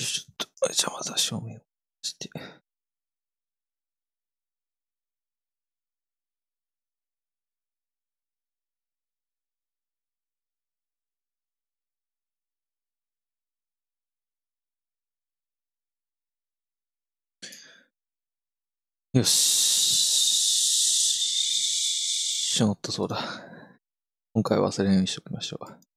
いしょっと。じゃあまずは照明をして。よし。ちょっとそうだ。今回は忘れないようにしておきましょう。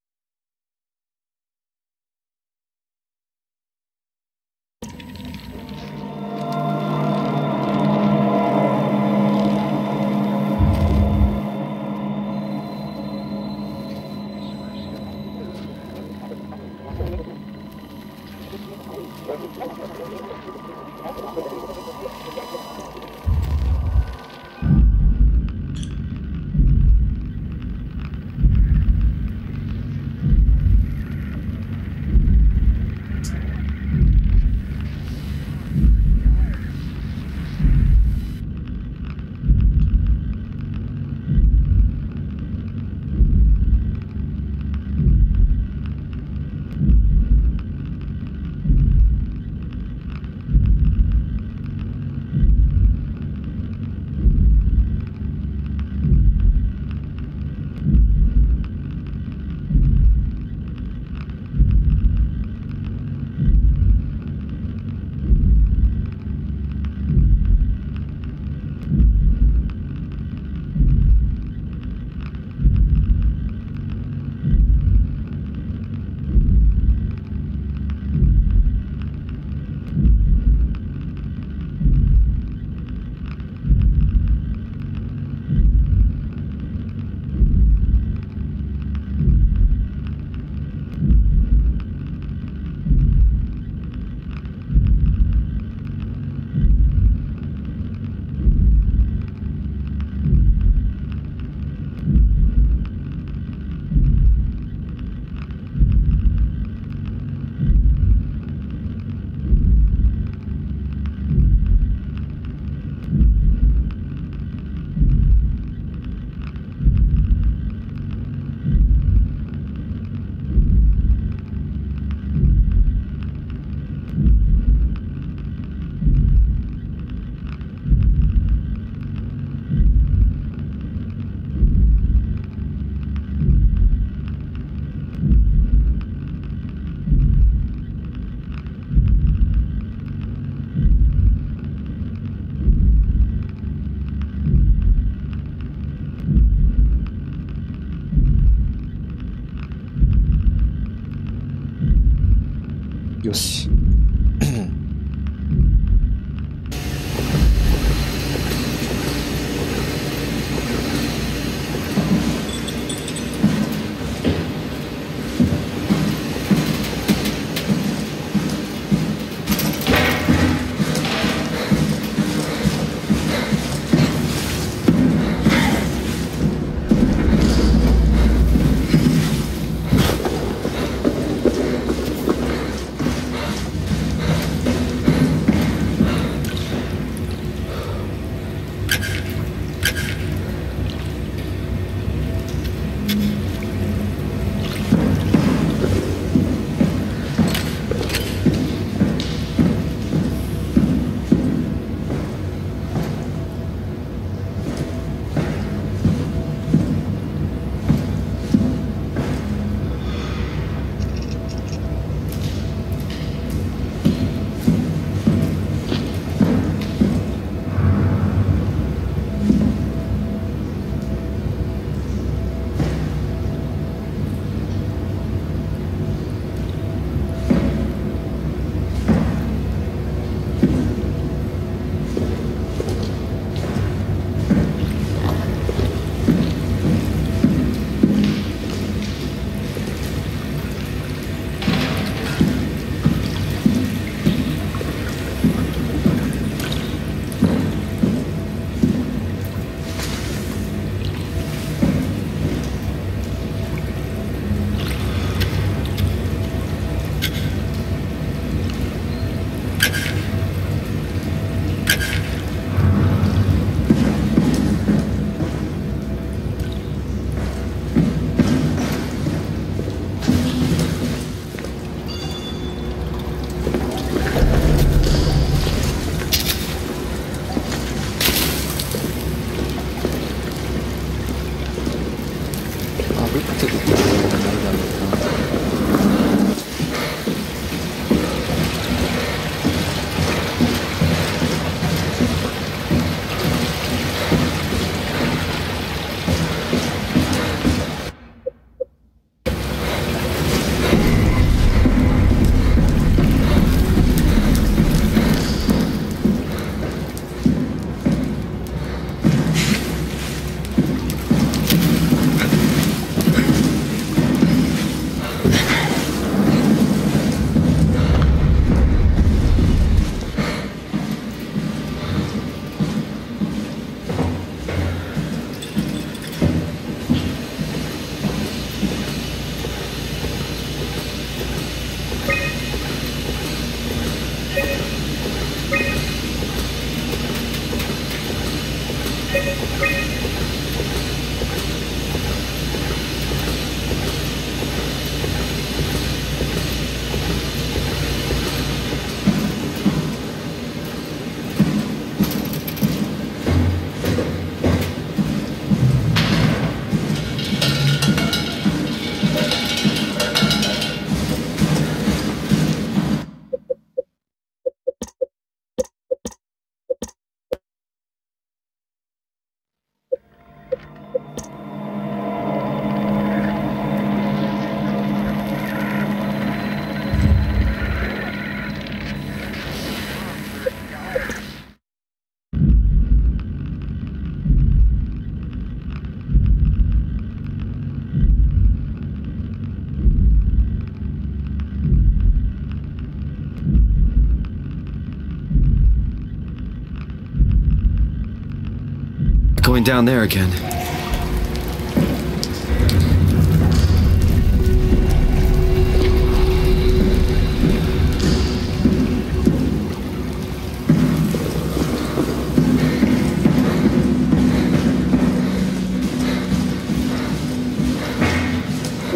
going down there again.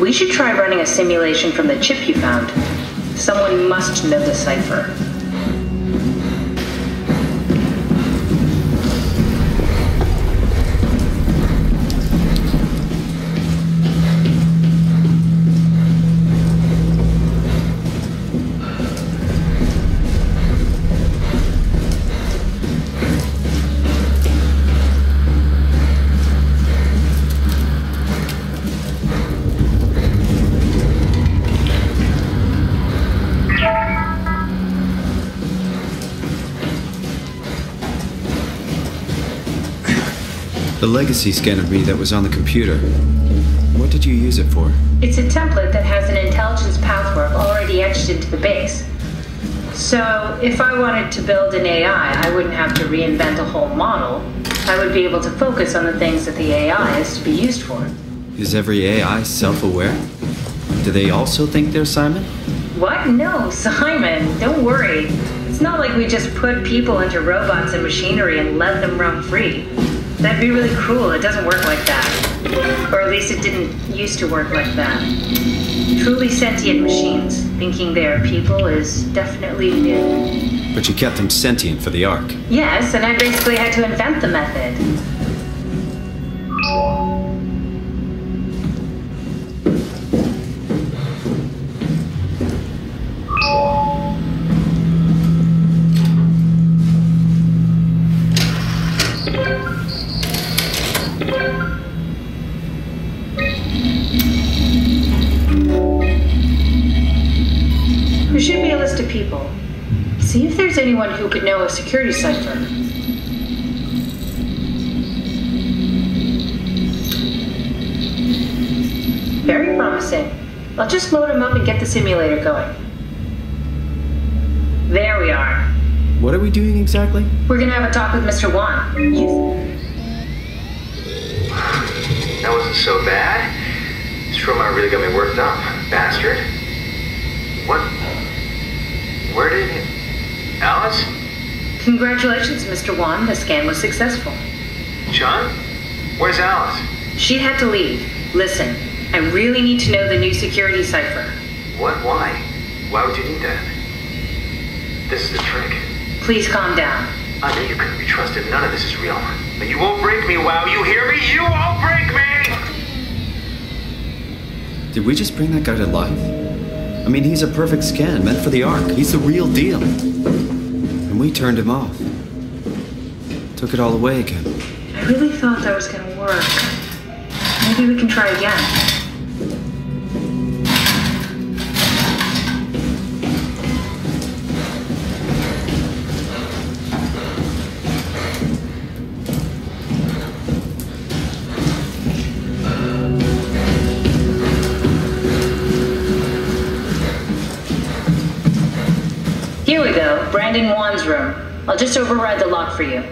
We should try running a simulation from the chip you found. Someone must know the cipher. The legacy scanner read that was on the computer. What did you use it for? It's a template that has an intelligence pathwork already etched into the base. So if I wanted to build an AI, I wouldn't have to reinvent a whole model. I would be able to focus on the things that the AI is to be used for. Is every AI self-aware? Do they also think they're Simon? What? No, Simon, don't worry. It's not like we just put people into robots and machinery and let them roam free. That'd be really cruel. It doesn't work like that. Or at least it didn't used to work like that. Truly sentient machines, thinking they are people is definitely new. But you kept them sentient for the Ark. Yes, and I basically had to invent the method. There should be a list of people. See if there's anyone who could know a security cipher. Very promising. I'll just load him up and get the simulator going. There we are. What are we doing exactly? We're gonna have a talk with Mr. Wan. That wasn't so bad. Soma really got me worked up, bastard. What? Where did he... Alice? Congratulations, Mr. Wan. The scan was successful. John? Where's Alice? She had to leave. Listen, I really need to know the new security cipher. What? Why? Why would you need that? This is the trick. Please calm down. I knew you couldn't be trusted. None of this is real. But you won't break me, WoW. You hear me? You won't break me! Did we just bring that guy to life? I mean, he's a perfect scan, meant for the Ark. He's the real deal. And we turned him off. Took it all away again. I really thought that was gonna work. Maybe we can try again. Here we go, Brandon Wan's room. I'll just override the lock for you.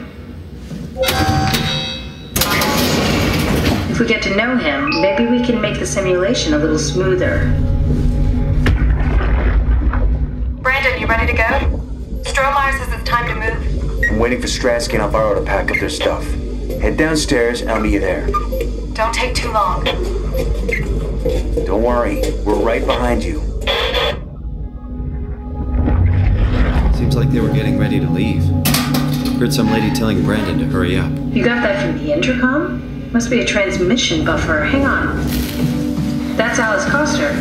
If we get to know him, maybe we can make the simulation a little smoother. Brandon, you ready to go? Strohmeyer says it's time to move. I'm waiting for Stratsky and Alvaro to pack up their stuff. Head downstairs and I'll meet you there. Don't take too long. Don't worry, we're right behind you. Seems like they were getting ready to leave. Heard some lady telling Brandon to hurry up. You got that from the intercom? Must be a transmission buffer. Hang on. That's Alice Coster.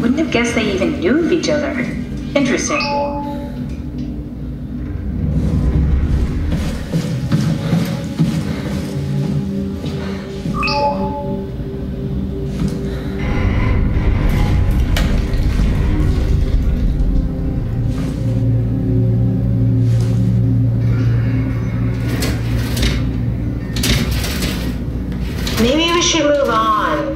Wouldn't have guessed they even knew of each other. Interesting. Maybe we should move on.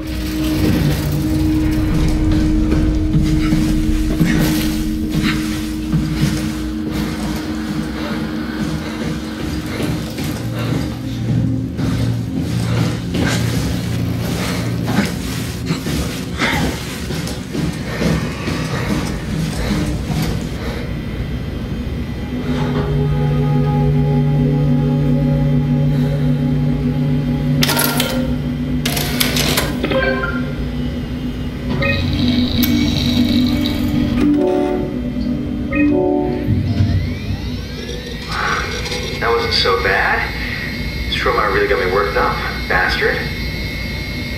bad? Soma really got me worked up, bastard.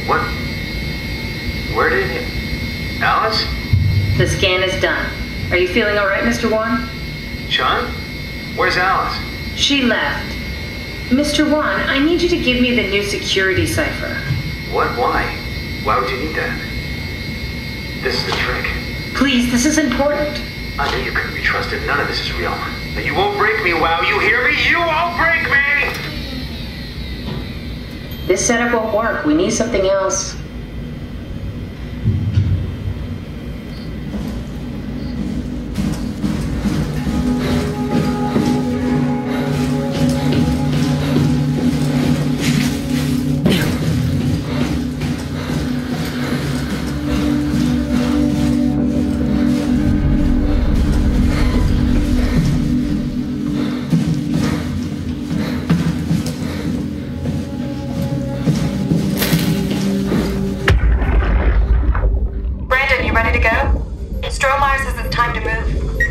What? Where did he... Alice? The scan is done. Are you feeling alright, Mr. Wan? Chun? Where's Alice? She left. Mr. Wan, I need you to give me the new security cipher. What? Why? Why would you need that? This is the trick. Please, this is important. I knew you couldn't be trusted. None of this is real. You won't break me, Wow. You hear me? You won't break me! This setup won't work. We need something else.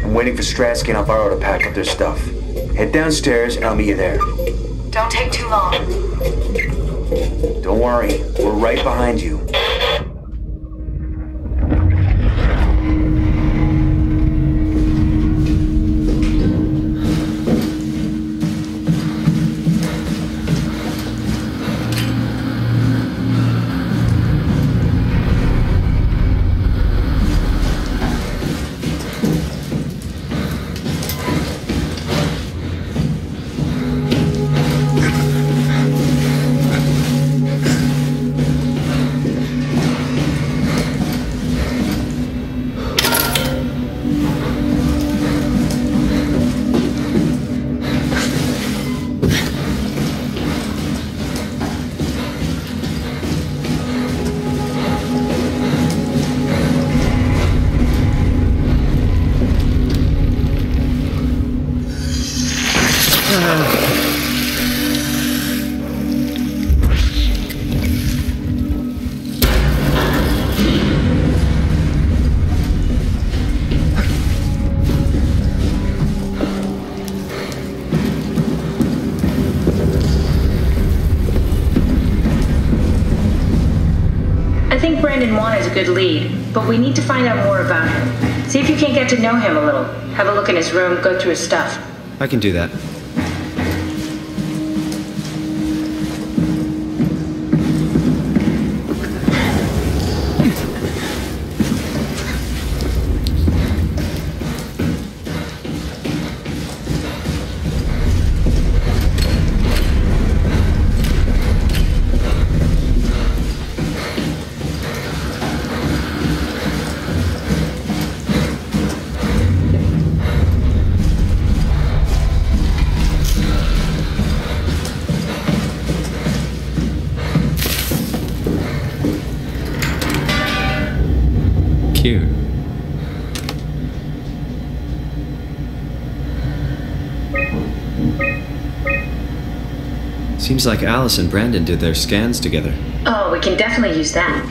I'm waiting for Stratsky and Alvaro to pack up their stuff. Head downstairs and I'll meet you there. Don't take too long. Don't worry, we're right behind you. Brandon Wan is a good lead, but we need to find out more about him. See if you can't get to know him a little. Have a look in his room, go through his stuff. I can do that. Cute. Seems like Alice and Brandon did their scans together. Oh, we can definitely use that.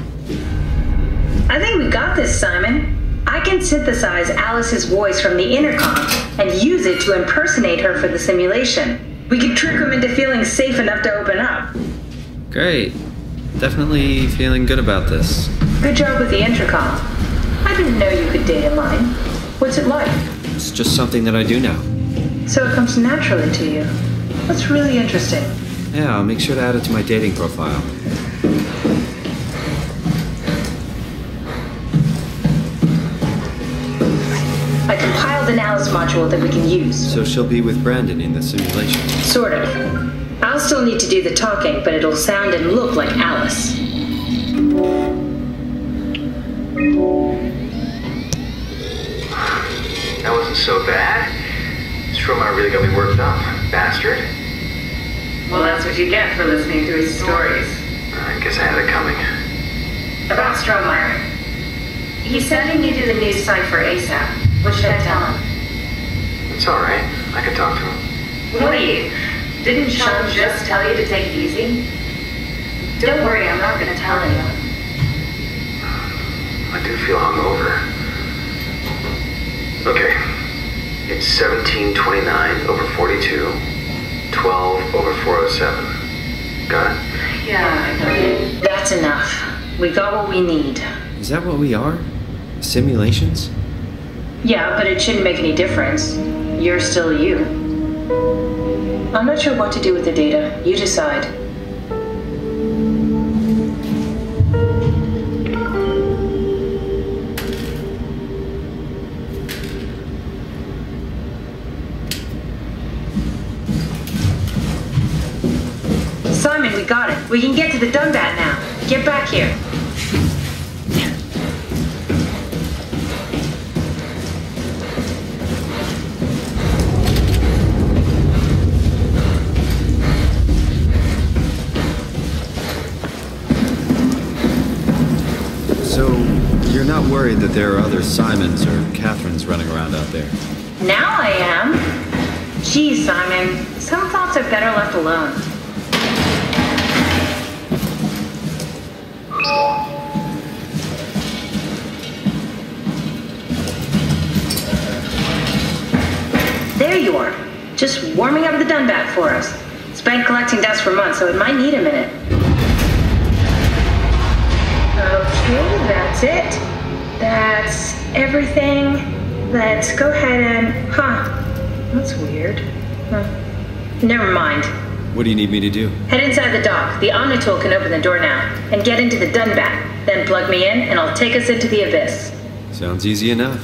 I think we got this, Simon. I can synthesize Alice's voice from the intercom and use it to impersonate her for the simulation. We could trick them into feeling safe enough to open up. Great. Definitely feeling good about this. Good job with the intercom. I didn't know you could date in line. What's it like? It's just something that I do now. So it comes naturally to you. That's really interesting. Yeah, I'll make sure to add it to my dating profile. I compiled an Alice module that we can use. So she'll be with Brandon in the simulation. Sort of. I'll still need to do the talking, but it'll sound and look like Alice. That wasn't so bad. Stromae really got me worked up, bastard. Well, that's what you get for listening to his stories. I guess I had it coming. About Stromae. He's sending you to the new cipher ASAP. What should I tell him? It's alright. I can talk to him. What are you? Didn't Sean just tell you to take it easy? Don't worry, I'm not going to tell anyone. I do feel hungover. Okay. It's 1729/42. 12 over 407. Got it? Yeah, that's enough. We got what we need. Is that what we are? Simulations? Yeah, but it shouldn't make any difference. You're still you. I'm not sure what to do with the data. You decide. Simon, we got it. We can get to the Dunbat now. Get back here. So, you're not worried that there are other Simons or Catherines running around out there? Now I am. Geez, Simon. Some thoughts are better left alone. There you are. Just warming up the Dunbat for us. It's been collecting dust for months, so it might need a minute. Okay, that's it. That's everything. Let's go ahead and... That's weird. Never mind. What do you need me to do? Head inside the dock. The Omnitool can open the door now. And get into the Dunbat. Then plug me in, and I'll take us into the Abyss. Sounds easy enough.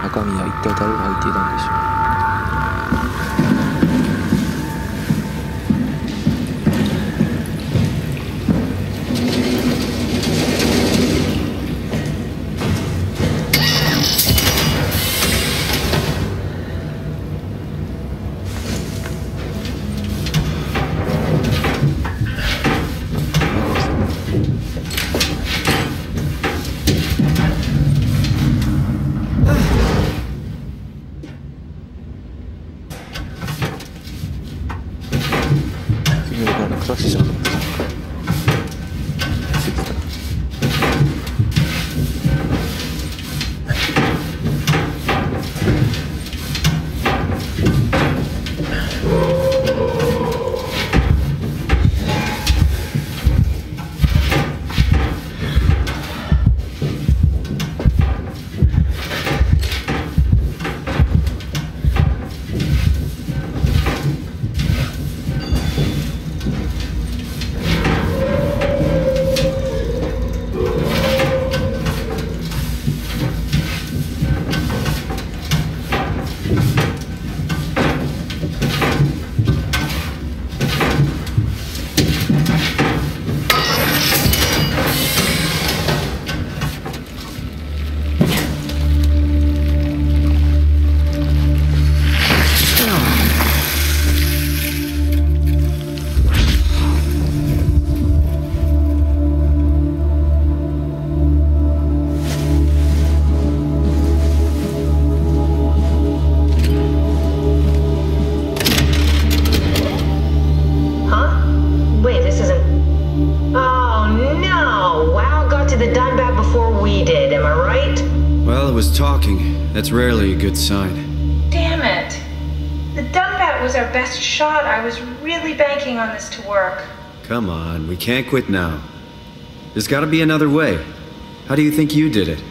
中身は一体誰が入っていたんでしょう。クラッシュしなかった was talking. That's rarely a good sign. Damn it. The Dunbat was our best shot. I was really banking on this to work. Come on, we can't quit now. There's gotta be another way. How do you think you did it?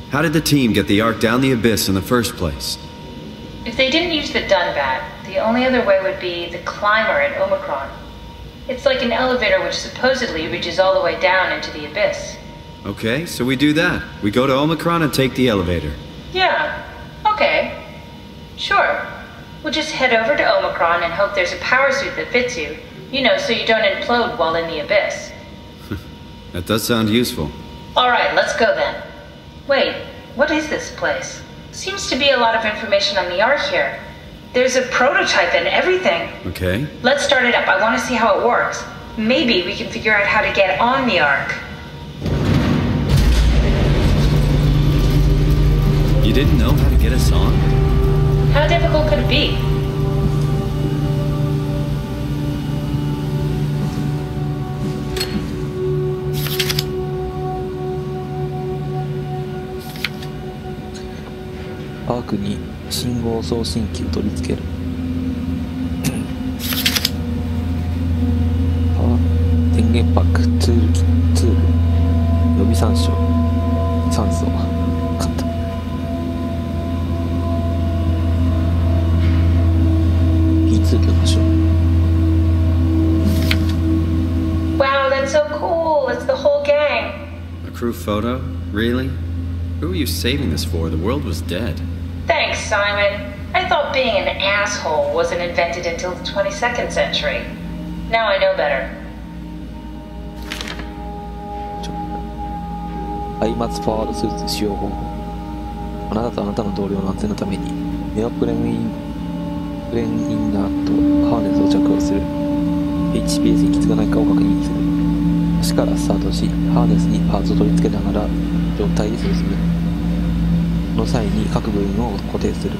How did the team get the Ark down the abyss in the first place? If they didn't use the Dunbat, the only other way would be the climber in Omicron. It's like an elevator which supposedly reaches all the way down into the abyss. Okay, so we do that. We go to Omicron and take the elevator. Yeah, okay. Sure. We'll just head over to Omicron and hope there's a power suit that fits you. You know, so you don't implode while in the abyss. That does sound useful. Alright, let's go then. Wait, what is this place? Seems to be a lot of information on the Ark here. There's a prototype and everything. Okay. Let's start it up. I want to see how it works. Maybe we can figure out how to get on the Ark. You didn't know how to get us on? How difficult could it be?アークに信号送信機を取り付ける。電源パック、ツール、予備酸素、カット。P2 許可書。Wow, that's so cool. It's the whole gang. A crew photo? Really? Who were you saving this for? The world was dead. Thanks, Simon. I thought being an asshole wasn't invented until the 22nd century. Now I know better. アイマツパワードスーツ使用方法。あなたとあなたの同僚の安全のためにネオプレーンインナーとハーネスを着用する。 HPS に傷がないかを確認する。足からスタートし、ハーネスにパーツを取り付けながら状態に進む。この際に各部分を固定する。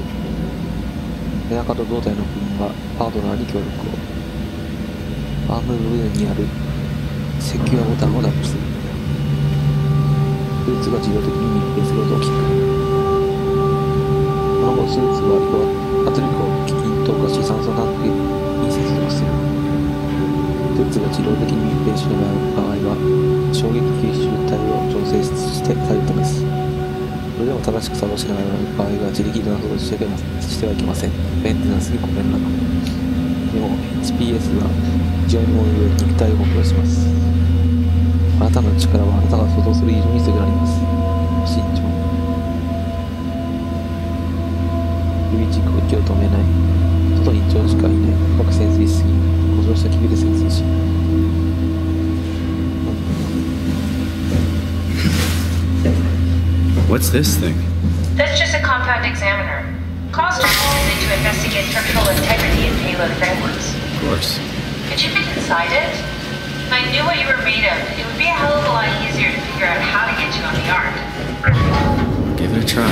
背中と胴体の部分はパートナーに協力を。アーム部分にあるセキュアボタンをタップする。スーツが自動的に密閉する音を聞く。その後スーツは圧力を均等化し、酸素タンクに接続する。スーツが自動的に密閉しない場合は衝撃吸収体を調整して再試す。それでも正しく作動しながら場合は自力でなどしてはいけません。メンテナンスにご連絡。でも HPS は非常に重い上に肉体を補強します。あなたの力はあなたが想像する以上に優れます。慎重。指軸を息を止めない。外に長時間いない。深く潜水しすぎ。故障した器具で潜水し。What's this thing? That's just a compound examiner. Cost is used to investigate structural integrity in payload frameworks. Of course. Could you fit inside it? If I knew what you were made of, it would be a hell of a lot easier to figure out how to get you on the Ark. Give it a try.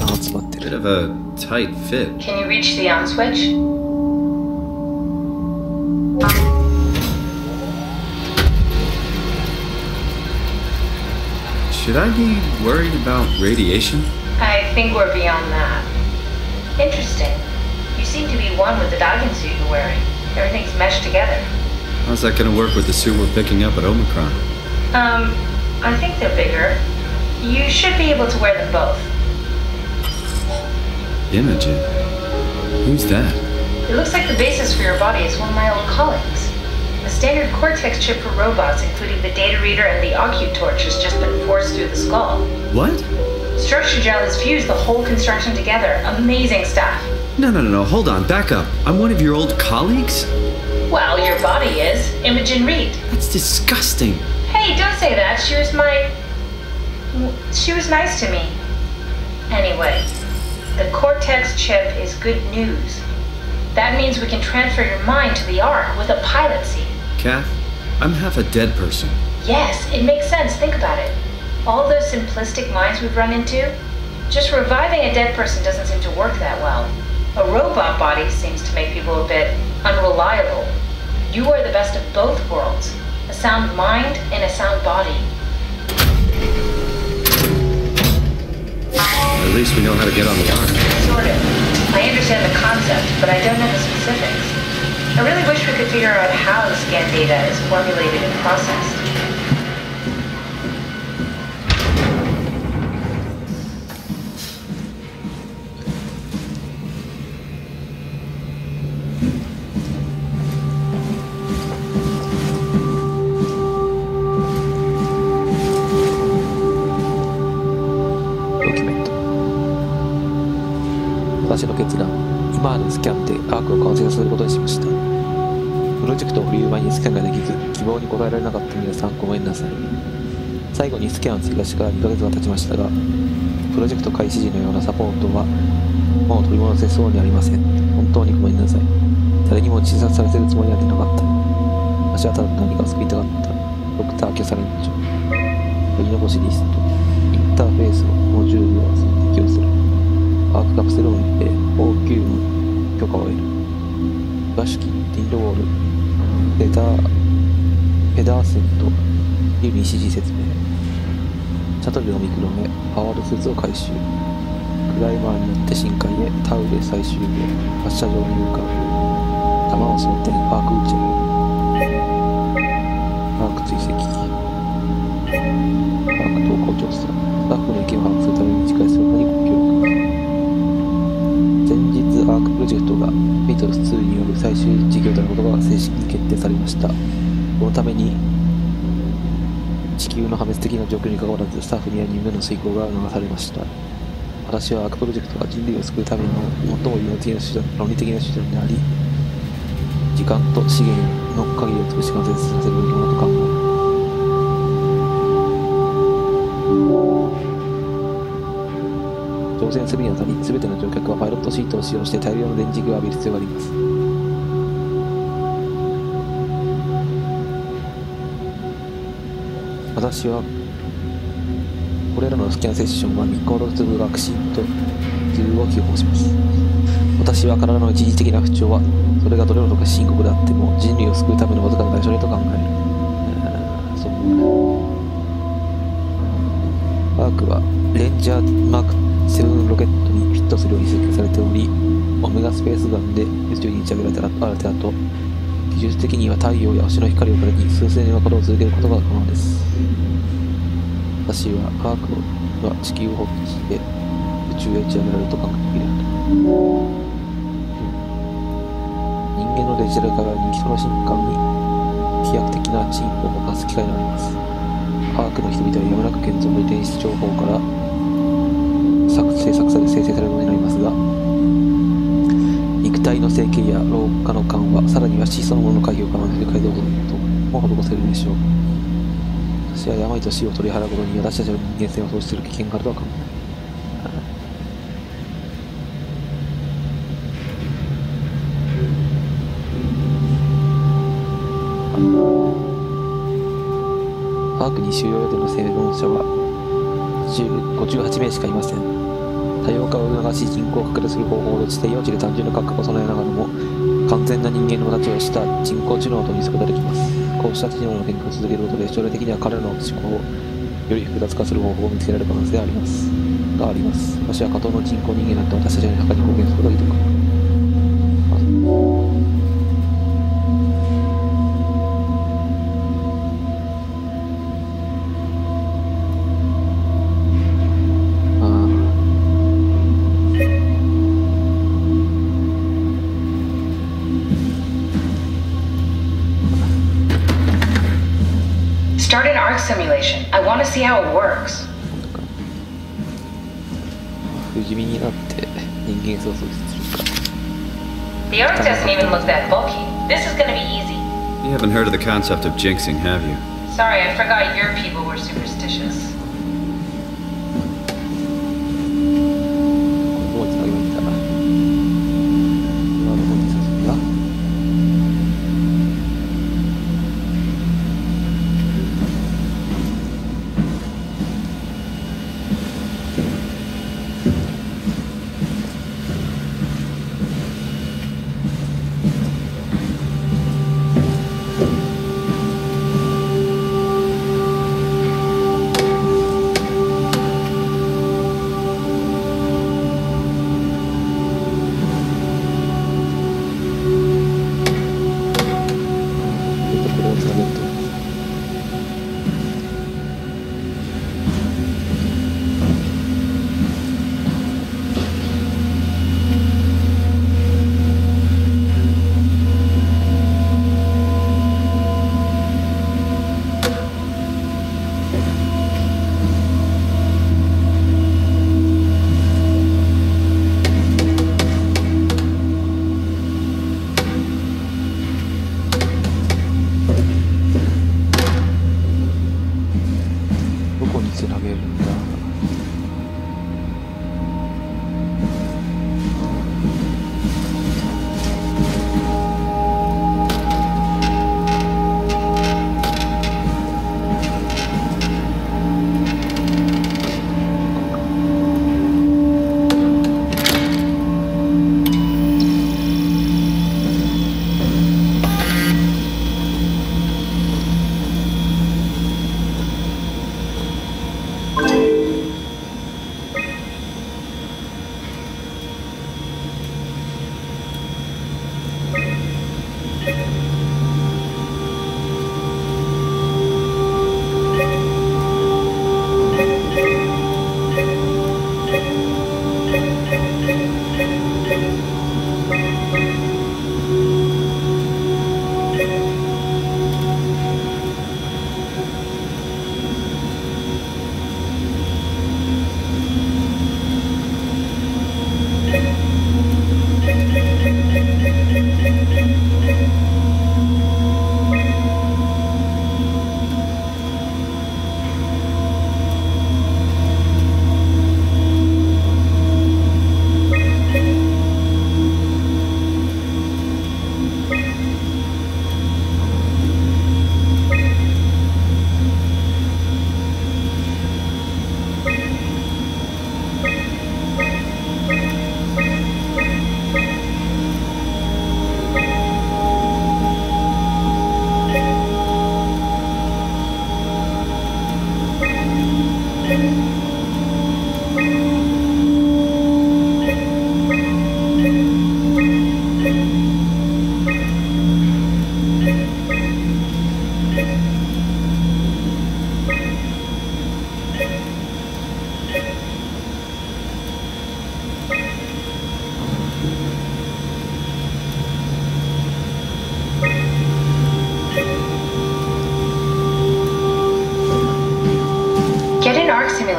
あ、詰まってる。 Bit of a tight fit. Can you reach the on switch? Should I be worried about radiation? I think we're beyond that. Interesting. You seem to be one with the diving suit you're wearing. Everything's meshed together. How's that gonna work with the suit we're picking up at Omicron? I think they're bigger. You should be able to wear them both. Imogen? Who's that? It looks like the basis for your body is one of my old colleagues. A standard Cortex chip for robots, including the data reader and the Ocute torch, has just been forced through the skull. What? Structure gel has fused the whole construction together. Amazing stuff. No, hold on, back up. I'm one of your old colleagues? Well, your body is. Imogen Reed. That's disgusting. Hey, don't say that. She was nice to me. Anyway, the Cortex chip is good news. That means we can transfer your mind to the Ark with a pilot seat. Kath, I'm half a dead person. Yes, it makes sense. Think about it. All those simplistic minds we've run into, just reviving a dead person doesn't seem to work that well. A robot body seems to make people a bit unreliable. You are the best of both worlds. A sound mind and a sound body. At least we know how to get on the ark. Sort of. I understand the concept, but I don't know the specifics. I really wish we could figure out how the scan data is formulated and processed.私の決断、今あるスキャンでアークを完成させることにしました。プロジェクトを冬前にスキャンができず、希望に応えられなかった皆さんごめんなさい。最後にスキャンを追加してから2ヶ月が経ちましたが、プロジェクト開始時のようなサポートはもう取り戻せそうにありません。本当にごめんなさい。誰にも自殺されてるつもりなんてなかった。私はただ何かを救いたかった。ドクター・キャサリン長。取り残しリスト。インターフェースのモジュールを適用する。アークカプセルを見て、応急の許可を得る。バシュキ、ディンドウォール、ペダーセンとリュウに指示説明。シャトルのミクロメ、パワードスーツを回収。クライマーによって深海へ、タウレ最終へ、発射場に向かう。弾を装填、アーク打ち上げ。アーク追跡。アーク投稿調査。スタッフの意見を把握するために短いスローにご協力。前日アークプロジェクトがビートルズ2による最終事業であることが正式に決定されました。このために地球の破滅的な状況にかかわらずスタッフには任務の遂行が促されました。私はアークプロジェクトが人類を救うための最も論理的な手段であり、時間と資源の限りを尽くし完成させるべきものと考える。乗船するにあたり、全ての乗客はパイロットシートを使用して大量の電磁気を浴びる必要があります。私はこれらのスキャンセッションは密航と続く学習と自由を希望します。私は体の一時的な不調はそれがどれほどか深刻であっても人類を救うためのわずかな対処だと考える。アークはレンジャーマーク7ロケットにフィットするように設計されており、オメガスペースガンで宇宙に打ち上げられた後、技術的には太陽や星の光をからに数千年は稼働を続けることが可能です。私はアークは地球を放棄して宇宙へ打ち上げられると考えている。人間のデジタル化が人の進化に飛躍的な進歩をもたらす機会があります。アークの人々はやむなく現存の遺伝子情報から生成されるようになりますが、肉体の成形や老化の緩和、さらには子孫の回避を可能にする改造とも施せるでしょう。私は病と死を取り払うことに私たちの人間性を喪失する危険があるとは考えない。アークに収容予定の生存者は58名しかいません。多様化を促し人口を拡大する方法として幼稚で単純な感覚を備えながらも完全な人間の形をした人工知能と見せることができます。こうした知能の変化を続けることで将来的には彼らの思考をより複雑化する方法を見つけられる可能性があります。私は下等の人工人間なんて私たちの中に貢献することがいいとか。Start an arc simulation. I want to see how it works. 不死身になって人間性を創出するか。The arc doesn't even look that bulky. This is going to be easy. You haven't heard of the concept of jinxing, have you? Sorry, I forgot your people were superstitious. どうつなげばいいんだ。今の方に進んだ。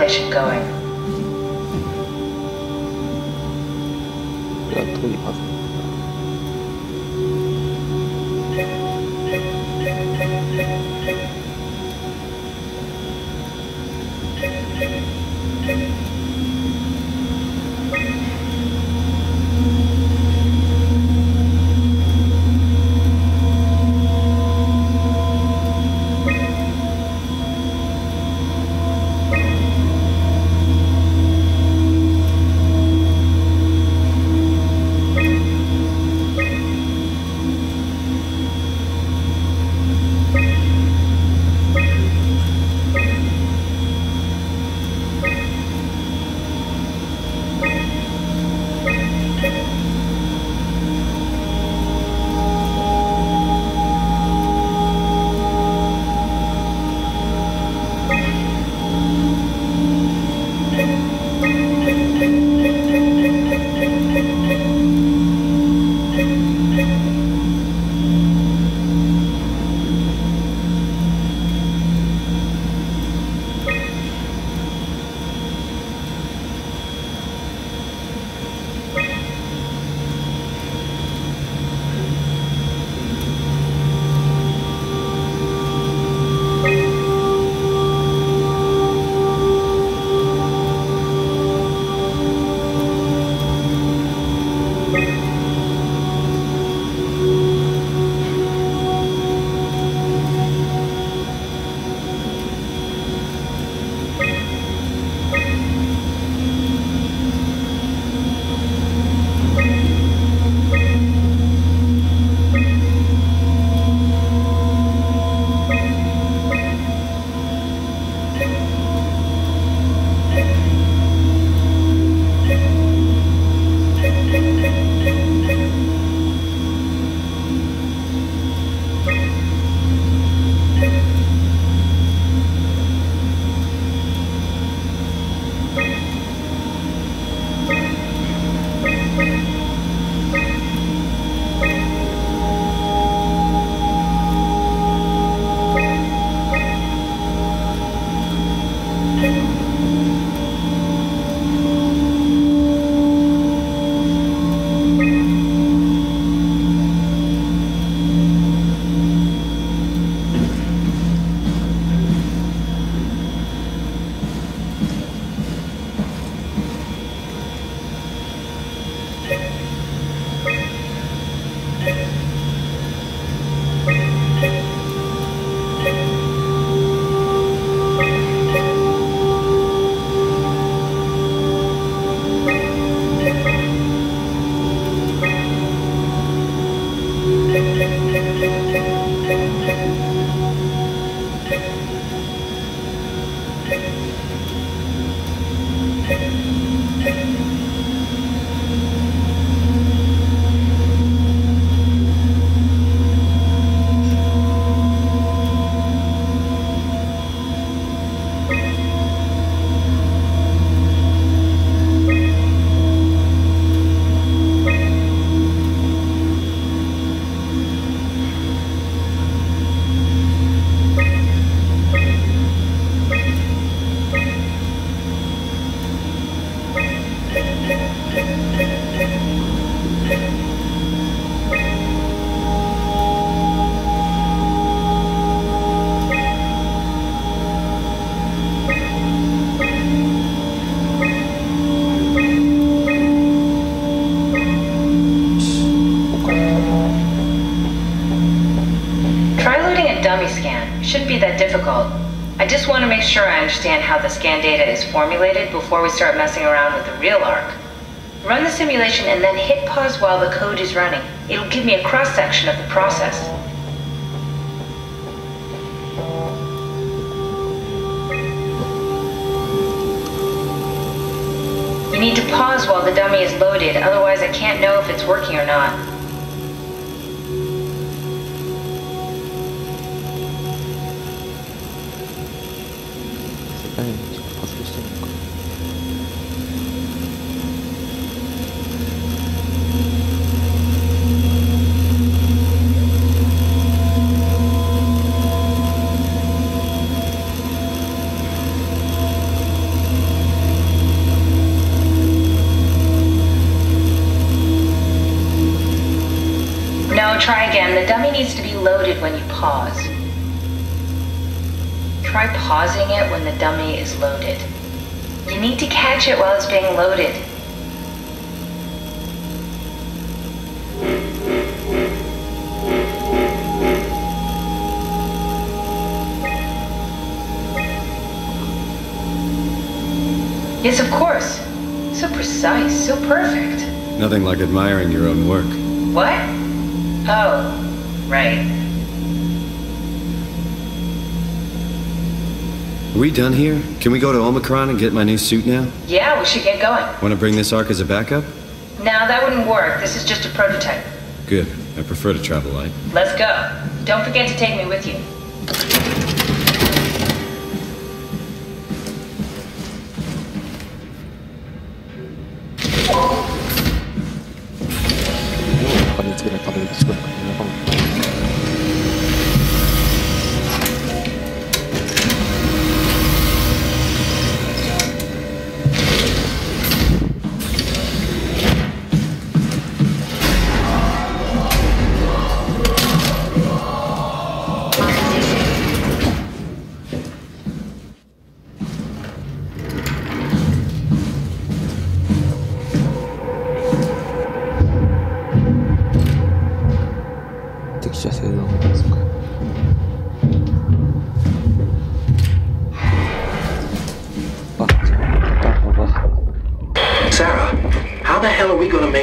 simulation going. これはどういうはず？Shouldn't be that difficult. I just want to make sure I understand how the scan data is formulated before we start messing around with the real ARC. Run the simulation and then hit pause while the code is running. It'll give me a cross-section of the process. You need to pause while the dummy is loaded, otherwise I can't know if it's working or not. No, try again. The dummy needs to be loaded when you pause. Try pausing it when the dummy is loaded. You need to catch it while it's being loaded. Yes, of course. So precise, so perfect. Nothing like admiring your own work. What? Oh, right. Are we done here? Can we go to Omicron and get my new suit now? Yeah, we should get going. Want to bring this arc as a backup? No, that wouldn't work. This is just a prototype. Good. I prefer to travel light. Let's go. Don't forget to take me with you.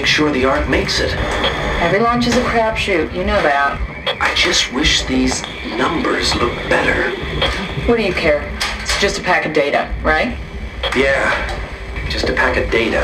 Sure the Ark makes it. Every launch is a crapshoot, you know that. I just wish these numbers looked better. What do you care? It's just a pack of data, right? Yeah, just a pack of data.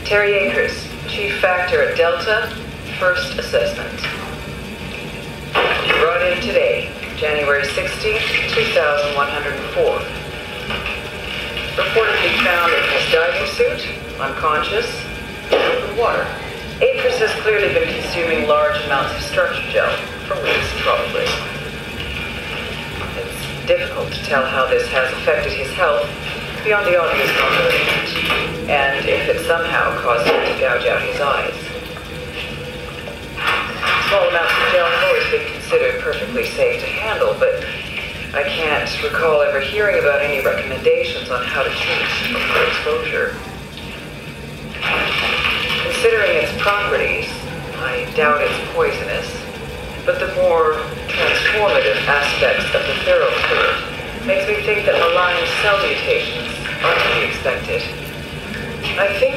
Terry Akers, Chief Factor at Delta, First Assessment. Brought in today, January 16th, 2104. Reportedly found in his diving suit, unconscious, in open water. Akers has clearly been consuming large amounts of structure gel, for weeks probably. It's difficult to tell how this has affected his health, beyond the obvious non-malignant, and if it somehow caused him to gouge out his eyes. Small amounts of gel have always been considered perfectly safe to handle, but I can't recall ever hearing about any recommendations on how to treat for exposure. Considering its properties, I doubt it's poisonous, but the more transformative aspects of the Thorough fluid makes me think that malign cell mutations are to be expected. I think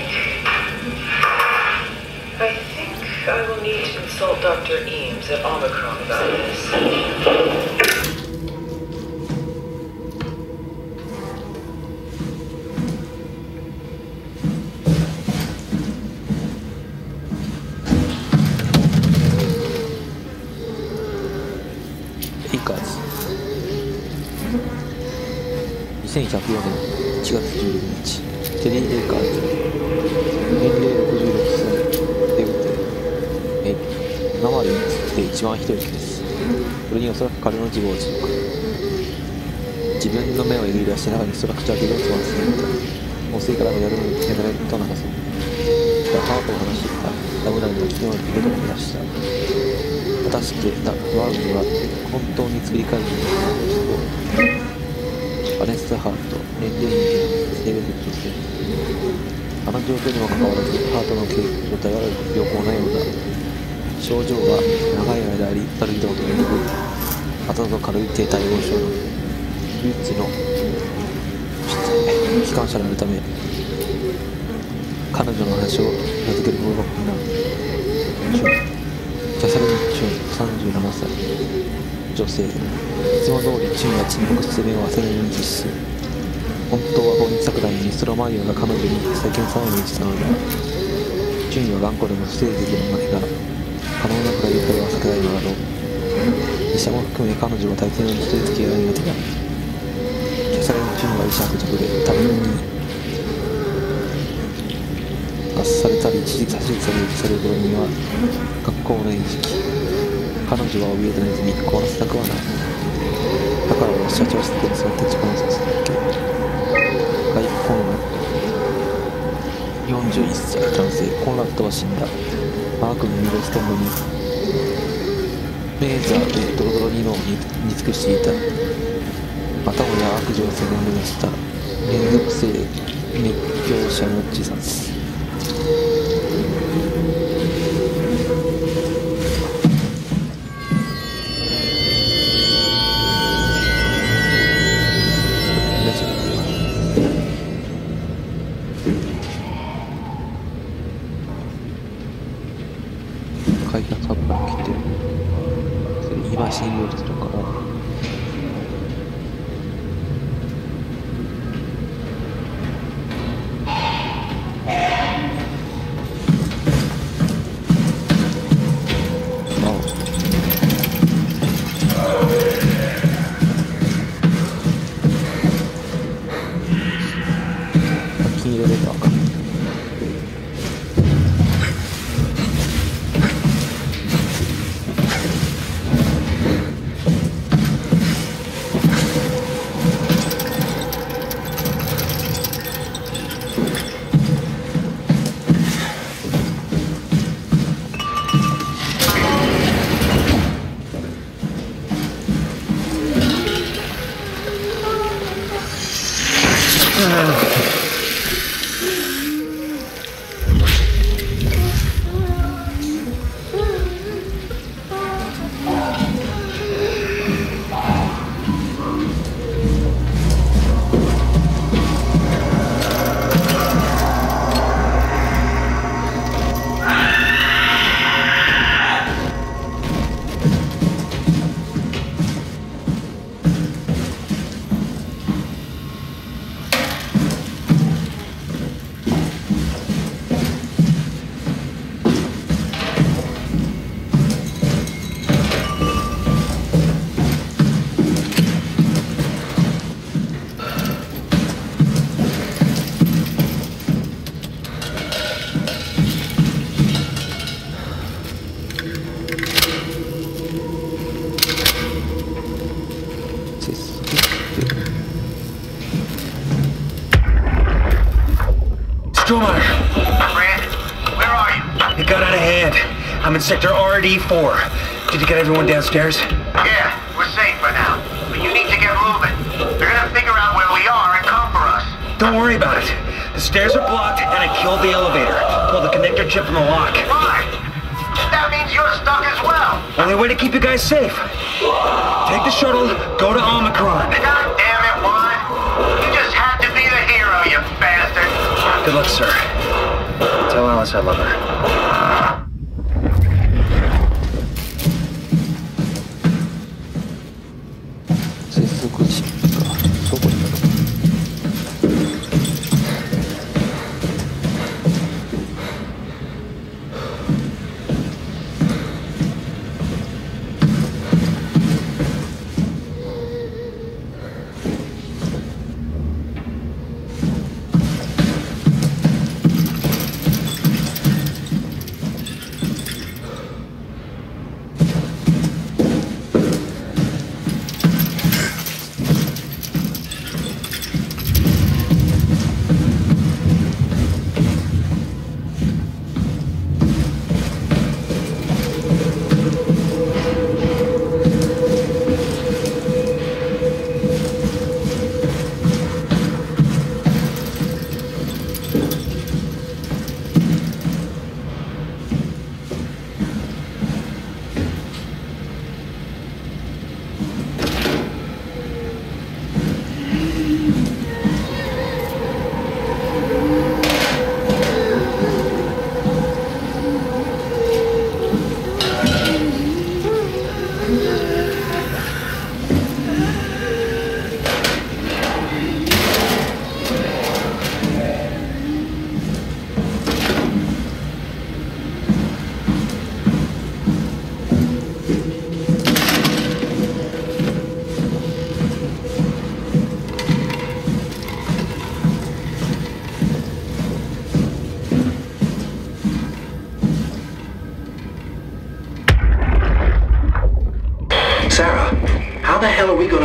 I will need to consult Dr. Eames at Omicron about this.2104年1月16日、テリー・レイカーズ、年齢66歳、デブテ、今までに釣って一番ひどい木です。これにおそらく彼の自業自得。自分の目をえぐり出し中にストラクチャーでロスを進めた。汚水からもやると流そう。ハートを話していたラムダムの機能に出てきました。果たしてワウルは本当に作り変えるのか。アネス・ハート、年齢人間、性別女性。あの状況にもかかわらず、ハートの状態は良好なようだ。症状は長い間あり、歩いたことがなく、後々軽い低体温症の唯一の機関車であるため、彼女の話を名付けることが困難。キャサリン・チュン、37歳、女性。いつも通りチュンは沈黙して目を忘れるに必死。本当は法律作団にストロマイオが彼女に再建さを命じたのだ。チュンは頑固でも不正義の負けが可能なくらい愉快は避けられるのだろう。医者も含め彼女は大抵の人付き合いが苦手だ。キャサリン・チュンは医者伯爵で他人に罰されたり一時差しされる頃には学校の餌食。彼女は怯えたネズミ凍らせたくはない。だから俺は社長室で座って時間をさせたっけ。外本41歳男性コンラッドは死んだ。マークのミドストンドにメーザーでドロドロに脳を煮尽くしていた。またもや悪女を背負いした連続性熱狂者の自殺。開発発表が来てる。それ今信用するから。Soma! Brandon, where are you? It got out of hand. I'm in sector RD4. Did you get everyone downstairs? Yeah, we're safe for now. But you need to get moving. They're gonna figure out where we are and come for us. Don't worry about it. The stairs are blocked and I killed the elevator. Pulled the connector chip from the lock. Why? That means you're stuck as well. Only way to keep you guys safe. Take the shuttle, go to Omicron. God damn it, Juan. You just had to be the hero, you bastard. Good luck, sir. Tell Alice I love her. 接続チップか。どこにある？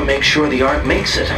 to make sure the Ark makes it.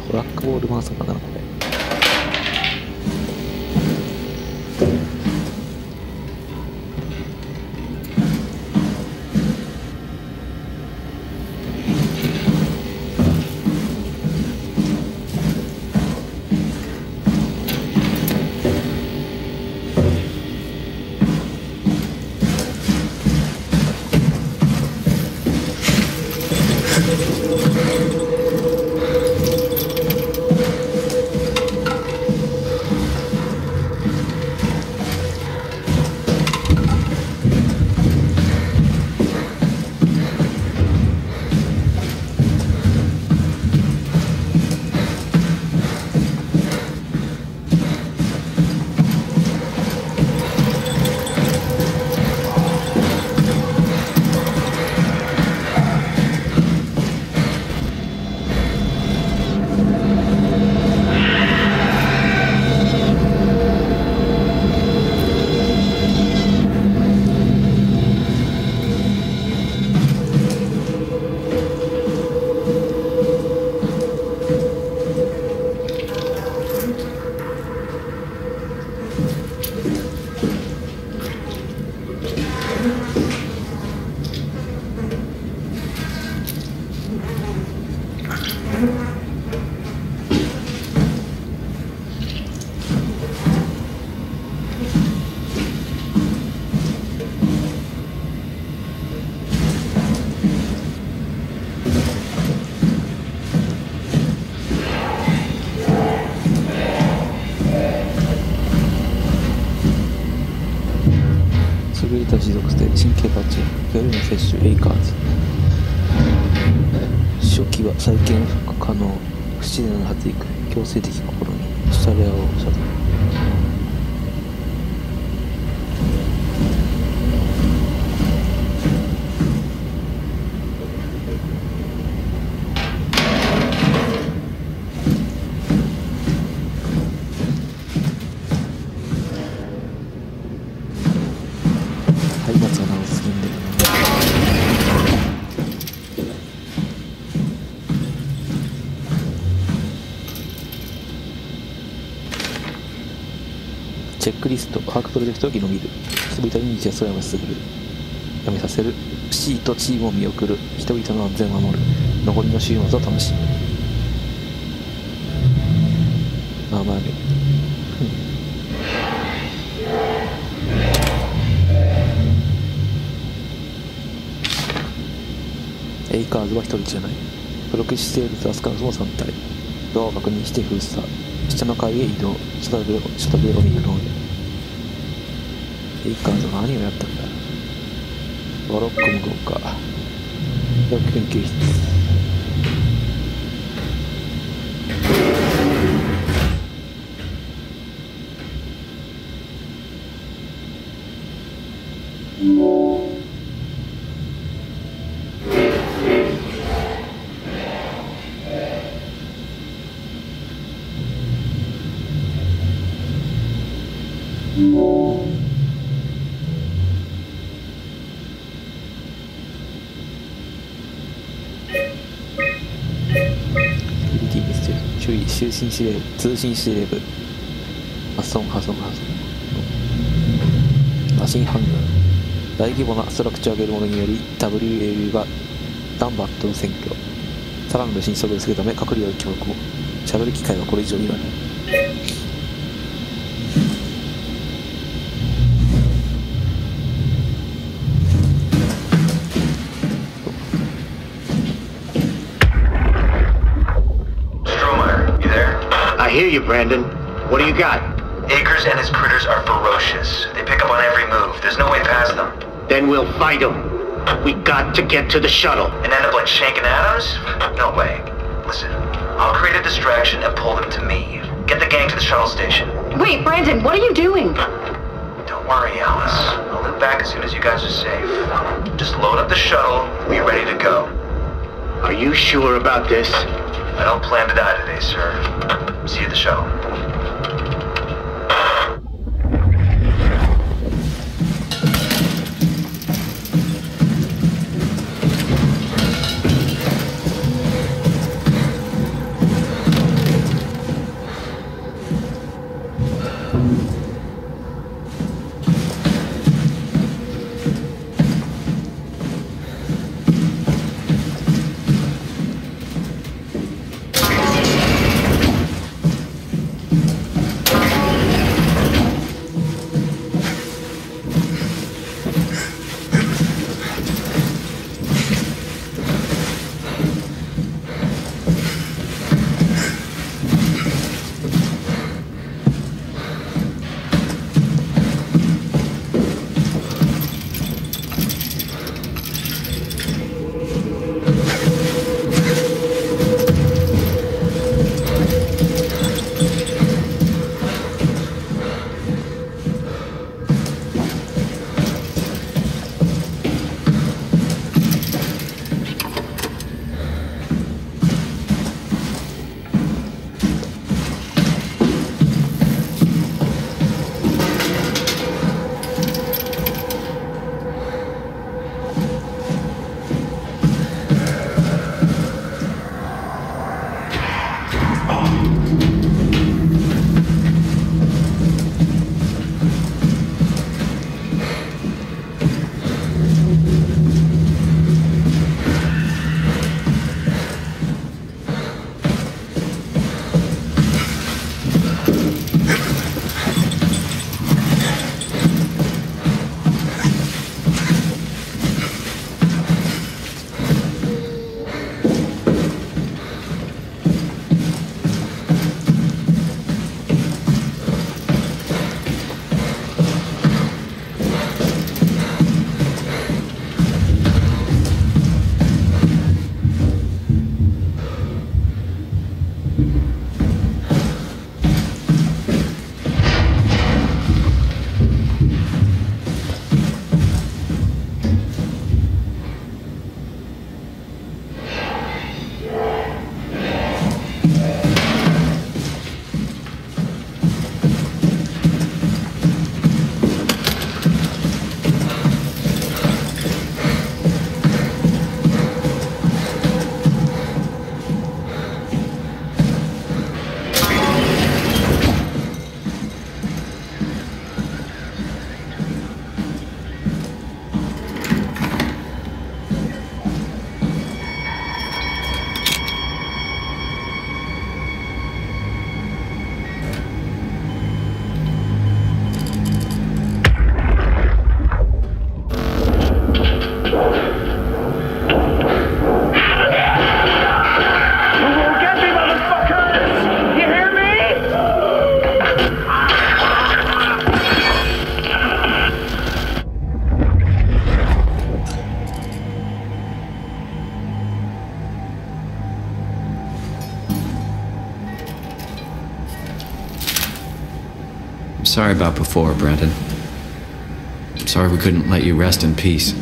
ブラックボールマンサかなこれ。優れた持続性、神経パッチ、ギャルの摂取、エイカーズ。初期は再建可能、不自然な発育、強制的試み、シャレアをシャドウ。チェックリスト、把握プロジェクトを伸びる。人々に日常をやめさせる。C とチームを見送る。人々の安全を守る。残りの週末を楽しむ。まあまあね。エイカーズは一人じゃない。プロキシ生物アスカルスも3体。ドアを確認して封鎖。下の階へ移動。シャトルを見るので。エイカーズは何をやったんだ。ワロック無効化。研究室。注意、通信指令部。破損。マシンハンガー。大規模なストラクチャーゲルものにより WAU がダンバットを占拠。さらなる新装備をするため隔離を強行。喋る機会はこれ以上にはない。I hear you, Brandon. What do you got? Akers and his critters are ferocious. They pick up on every move. There's no way past them. Then we'll fight them. We got to get to the shuttle. And end up like Shank and Adams? No way. Listen, I'll create a distraction and pull them to me. Get the gang to the shuttle station. Wait, Brandon, what are you doing? Don't worry, Alice. I'll live back as soon as you guys are safe. Just load up the shuttle. We're ready to go. Are you sure about this? I don't plan to die today, sir. See you at the shuttle. Sorry about before, Brandon. I'm sorry we couldn't let you rest in peace.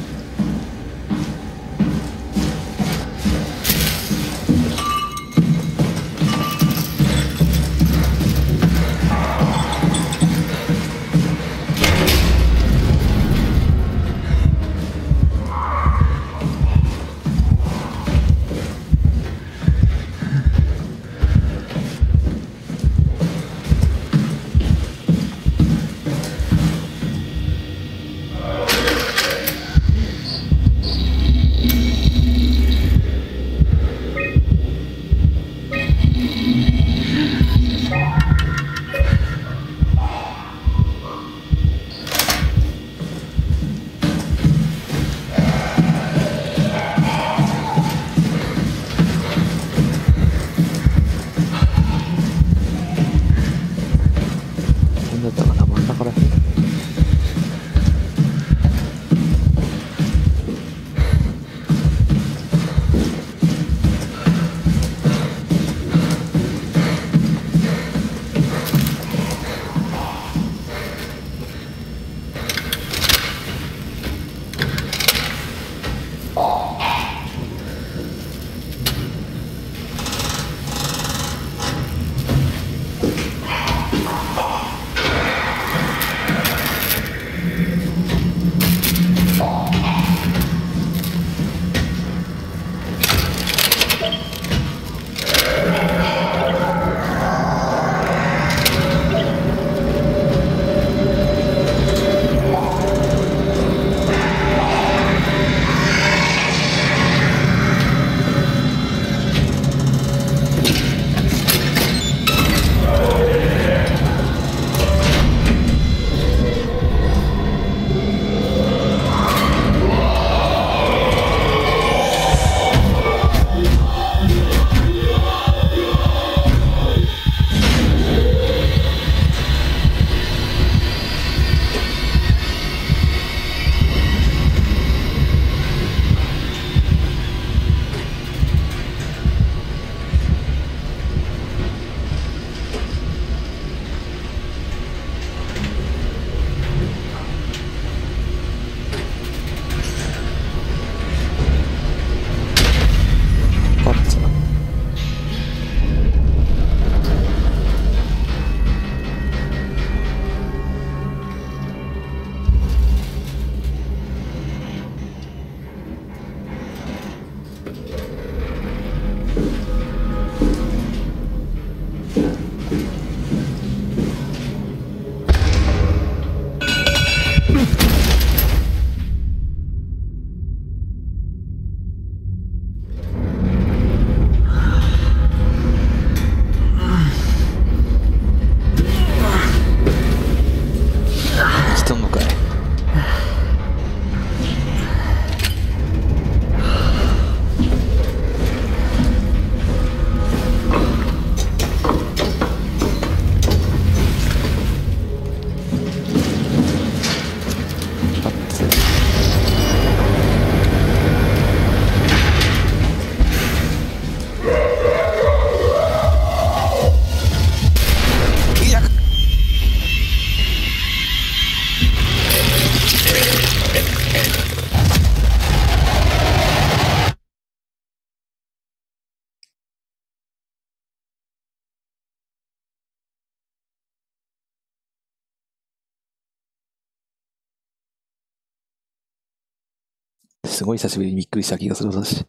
すごい久しぶりにびっくりした気がする私。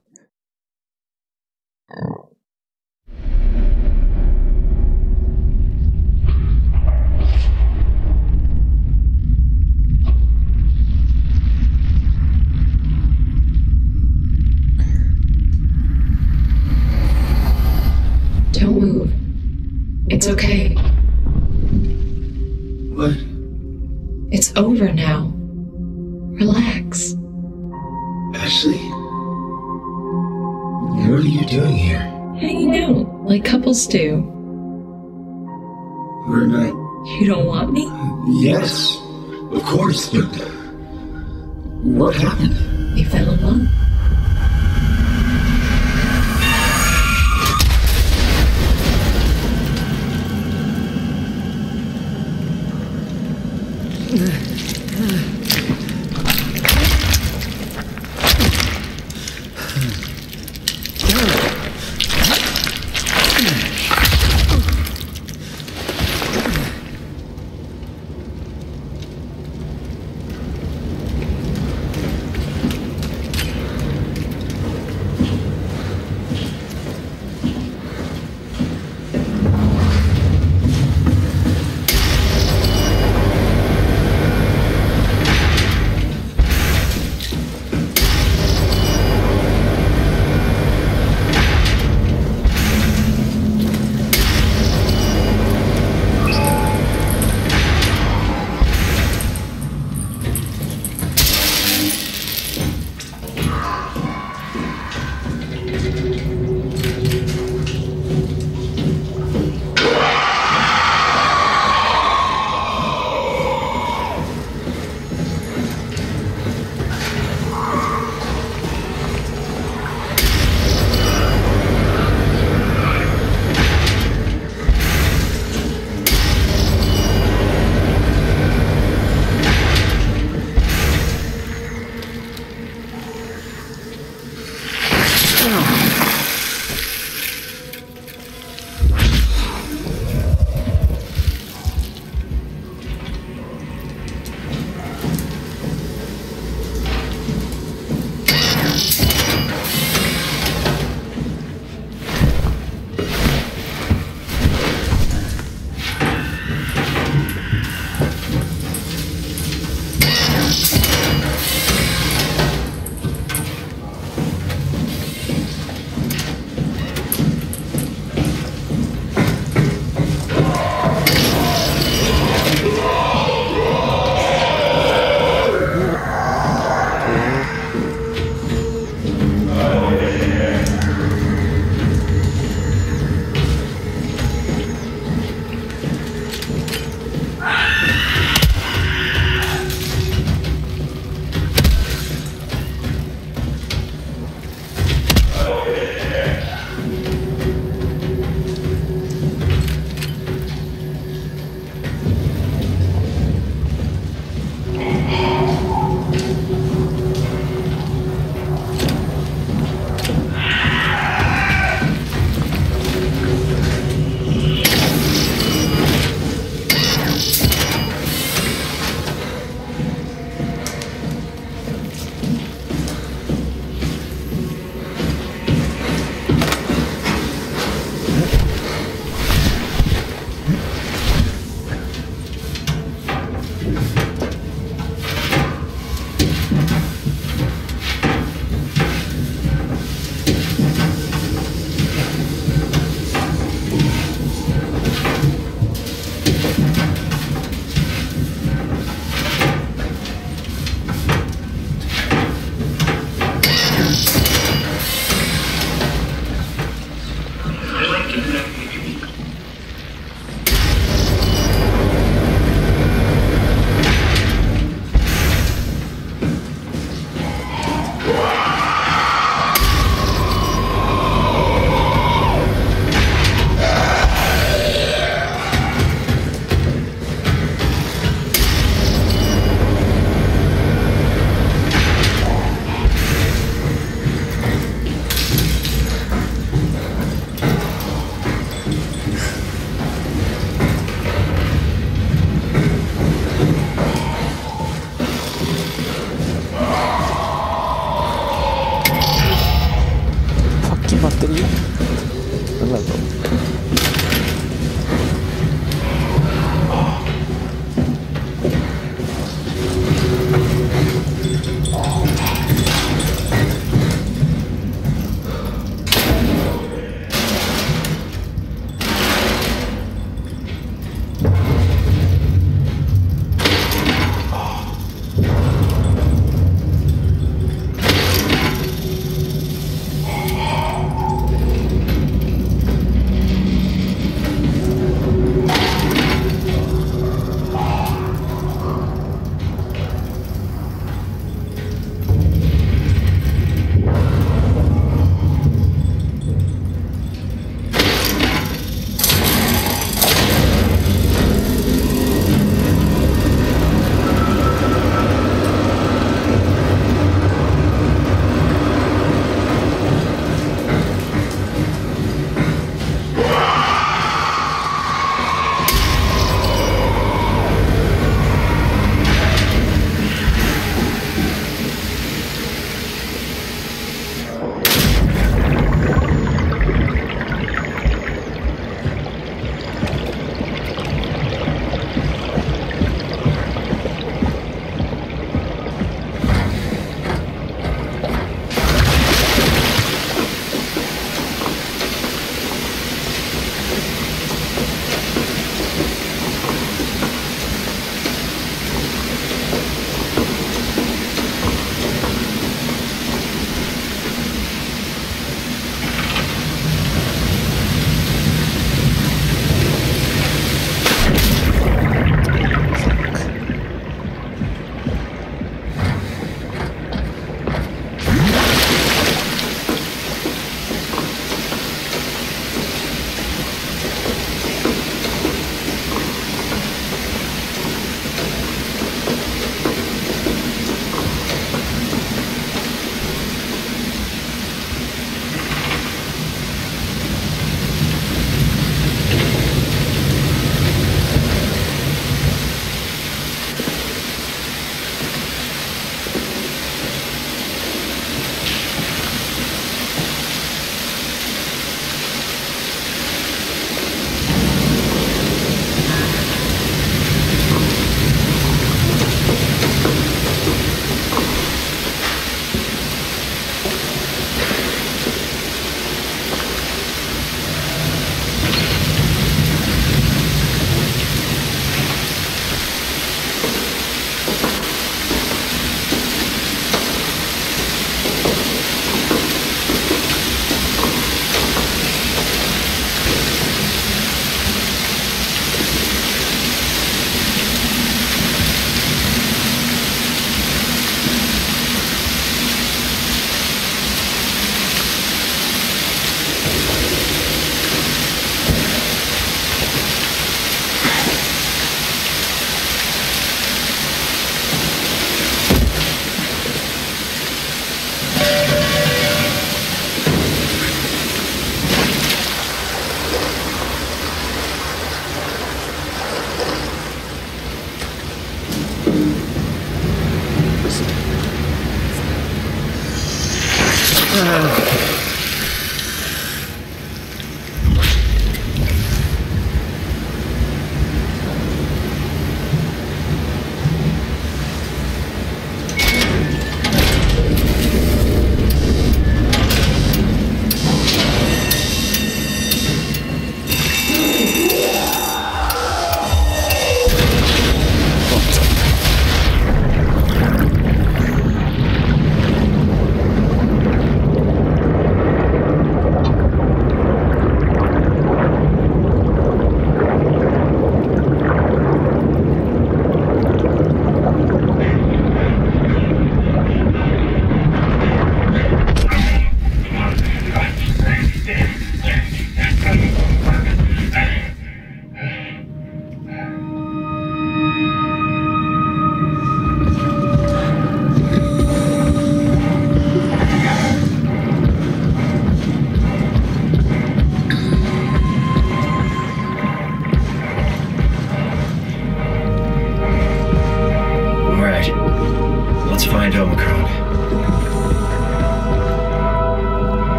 Don't move. It's okay. What? It's over now. Relax. Ashley? What are you doing here? Hanging out, like couples do. We're not... You don't want me? Yes, of course, but... What happened? We fell in love.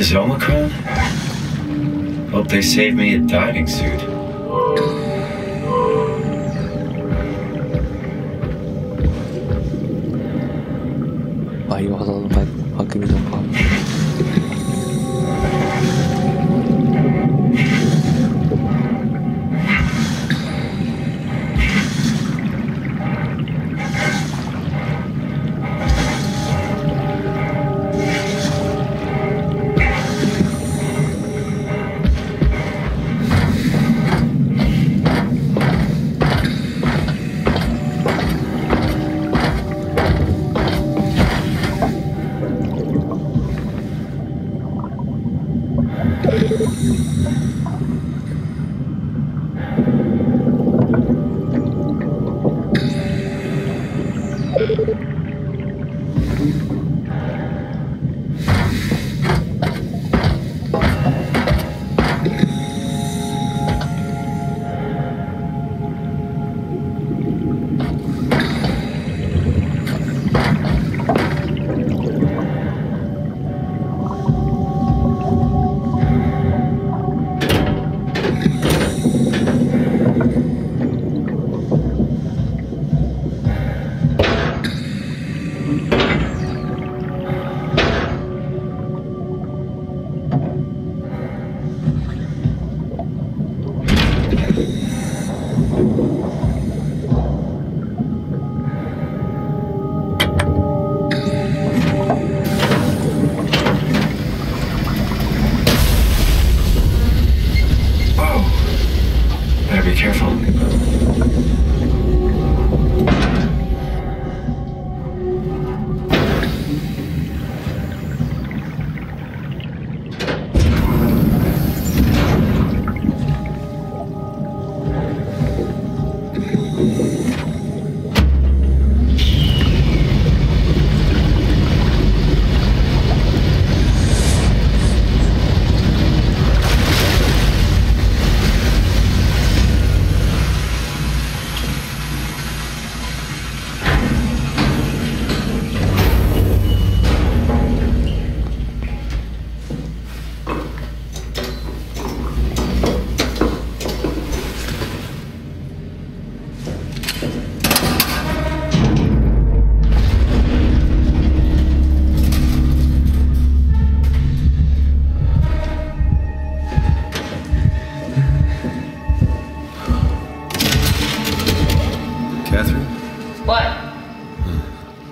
is Omicron? Hope they saved me a diving suit. バイオハザードタイプの悪夢のパン。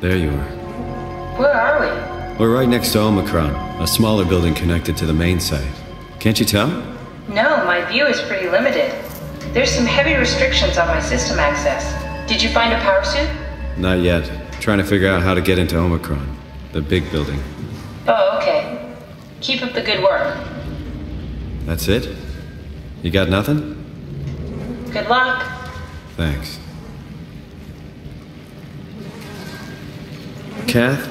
There you are. Where are we? We're right next to Omicron, a smaller building connected to the main site. Can't you tell? No, my view is pretty limited. There's some heavy restrictions on my system access. Did you find a power suit? Not yet. Trying to figure out how to get into Omicron, the big building. Oh, okay. Keep up the good work. That's it? You got nothing? Good luck. Thanks. Kath,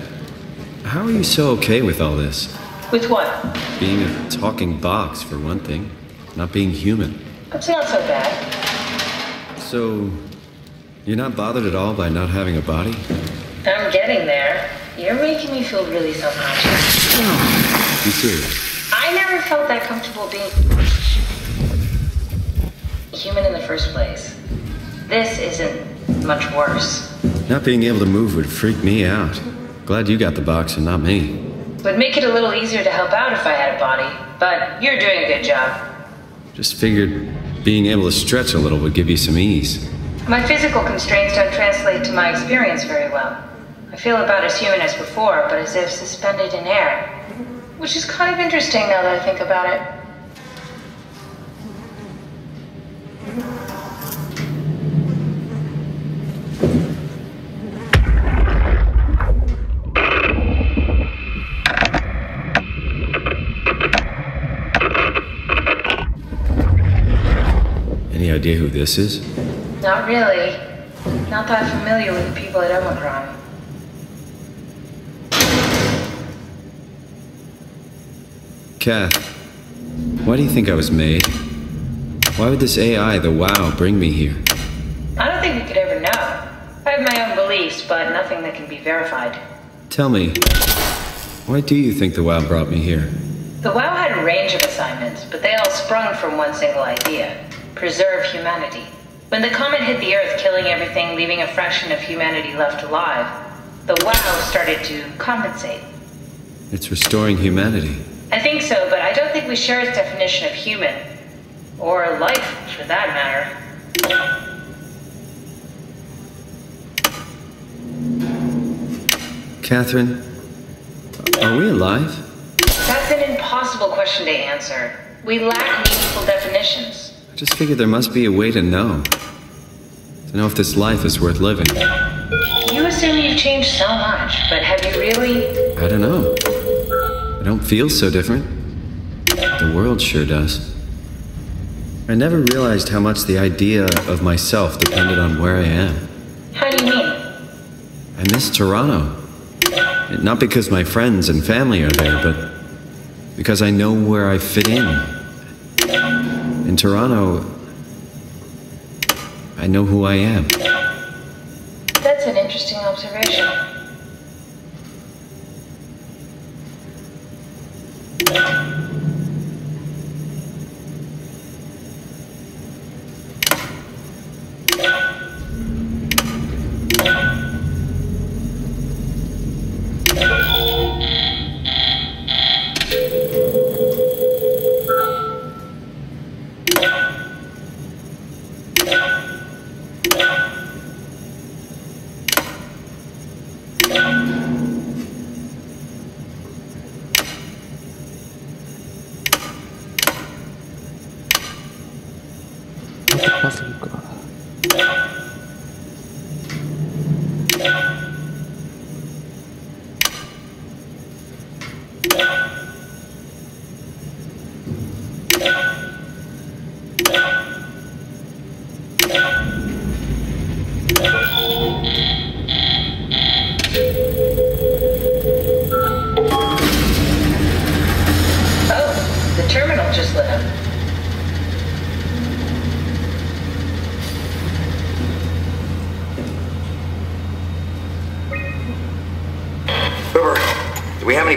how are you so okay with all this? With what? Being a talking box, for one thing. Not being human. It's not so bad. So, you're not bothered at all by not having a body? I'm getting there. You're making me feel really self-conscious. Be serious. I never felt that comfortable being human in the first place. This isn't much worse. Not being able to move would freak me out. Glad you got the box and not me. Would make it a little easier to help out if I had a body, but you're doing a good job. Just figured being able to stretch a little would give you some ease. My physical constraints don't translate to my experience very well. I feel about as human as before, but as if suspended in air. Which is kind of interesting now that I think about it. Any idea who this is? Not really. Not that familiar with the people at Omicron. Kath, why do you think I was made? Why would this AI, the WoW, bring me here? I don't think we could ever know. I have my own beliefs, but nothing that can be verified. Tell me, why do you think the WoW brought me here? The WoW had a range of assignments, but they all sprung from one single idea: preserve humanity. When the comet hit the Earth, killing everything, leaving a fraction of humanity left alive, the WoW started to compensate. It's restoring humanity. I think so, but I don't think we share its definition of human. Or life, for that matter. Catherine, are we alive? That's an impossible question to answer. We lack meaningful definitions. I just figured there must be a way to know. To know if this life is worth living. You assume you've changed so much, but have you really? I don't know. I don't feel so different. The world sure does. I never realized how much the idea of myself depended on where I am. How do you mean? I miss Toronto. Not because my friends and family are there, but because I know where I fit in. In Toronto, I know who I am. That's an interesting observation.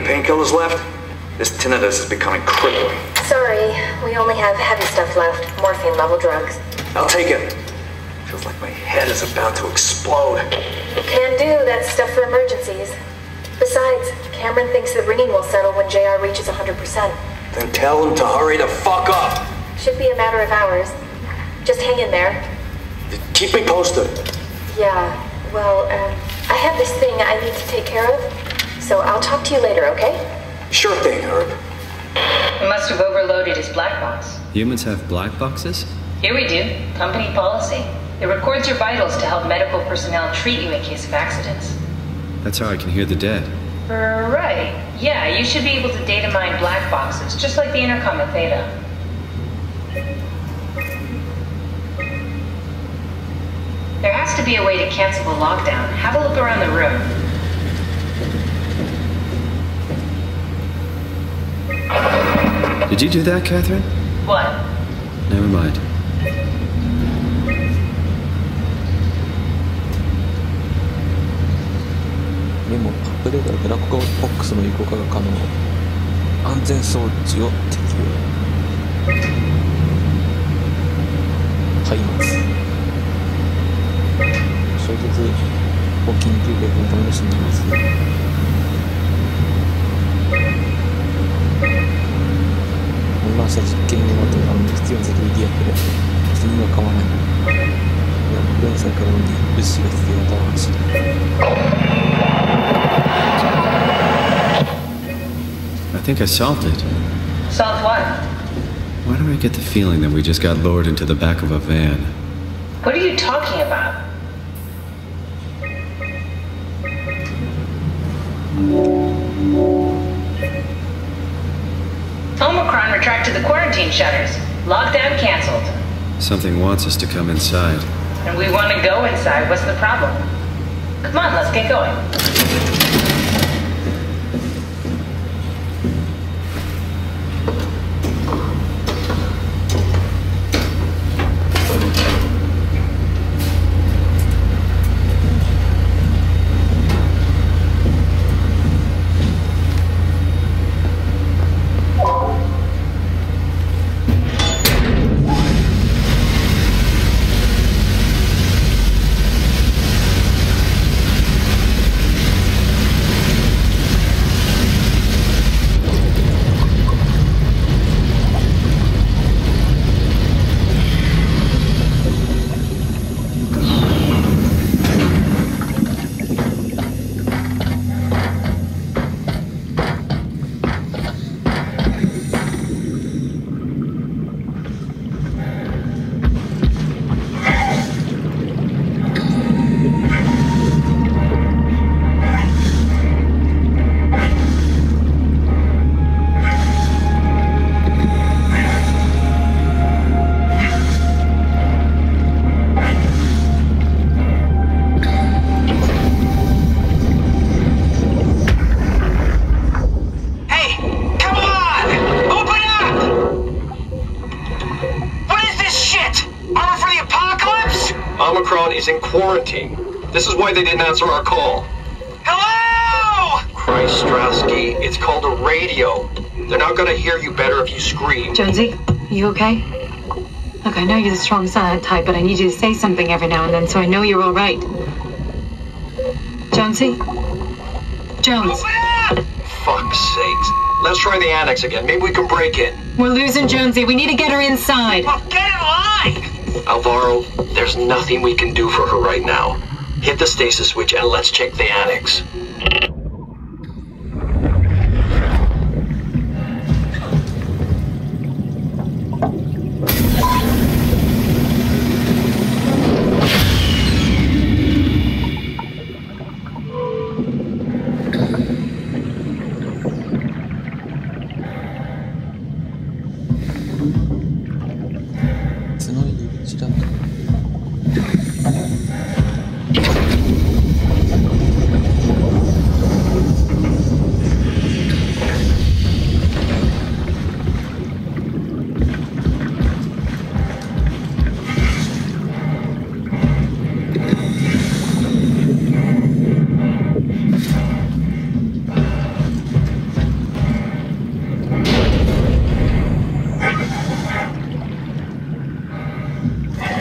Painkillers left? This tinnitus is becoming crippling. Sorry, we only have heavy stuff left. Morphine level drugs. I'll take it. Feels like my head is about to explode. Can do, that's stuff for emergencies. Besides, Cameron thinks the ringing will settle when JR reaches 100%. Then tell him to hurry the fuck up. Should be a matter of hours. Just hang in there. Keep me posted. Yeah, well, I have this thing I need to take care of. So I'll talk to you later, okay? Sure thing, Herb. We must have overloaded his black box. Humans have black boxes? Here we do. Company policy. It records your vitals to help medical personnel treat you in case of accidents. That's how I can hear the dead. Right. Yeah, you should be able to data mine black boxes, just like the intercom at Theta. There has to be a way to cancel the lockdown. Have a look around the room. Did you do that, Catherine? What? Never mind.メモ、アップデートはブラックボックスの有効化が可能。安全装置を適用。開発。衝突を緊急ベッドのための信号です。混乱した実験用のために必要なセキュリティアップで人には構わない。連載からの物資が必要な話だ。I think I solved it. Solved what? Why do I get the feeling that we just got lowered into the back of a van? What are you talking about? Omicron retracted the quarantine shutters. Lockdown canceled. Something wants us to come inside. And we want to go inside. What's the problem? Come on, let's get going. is in quarantine. This is why they didn't answer our call. Hello! Christ, Strasky, it's called a radio. They're not gonna hear you better if you scream. Jonesy, you okay? Look, I know you're the strong silent type, but I need you to say something every now and then so I know you're all right. Jonesy? Jones. Fuck's sakes. Let's try the annex again. Maybe we can break in. We're losing Jonesy. We need to get her inside. Well, get in line! Alvaro, there's nothing we can do for her right now. Hit the stasis switch and let's check the annex.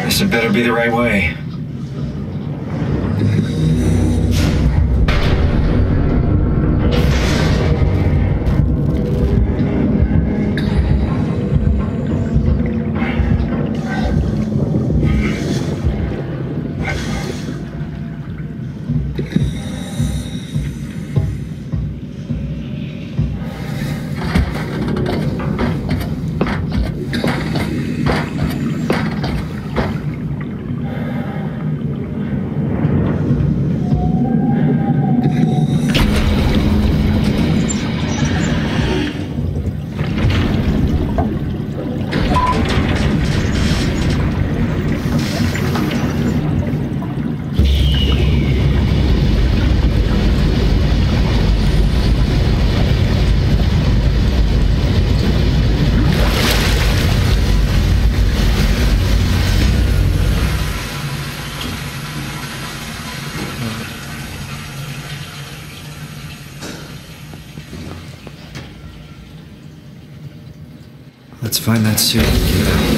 This had better be the right way. Let's find that suit and get out.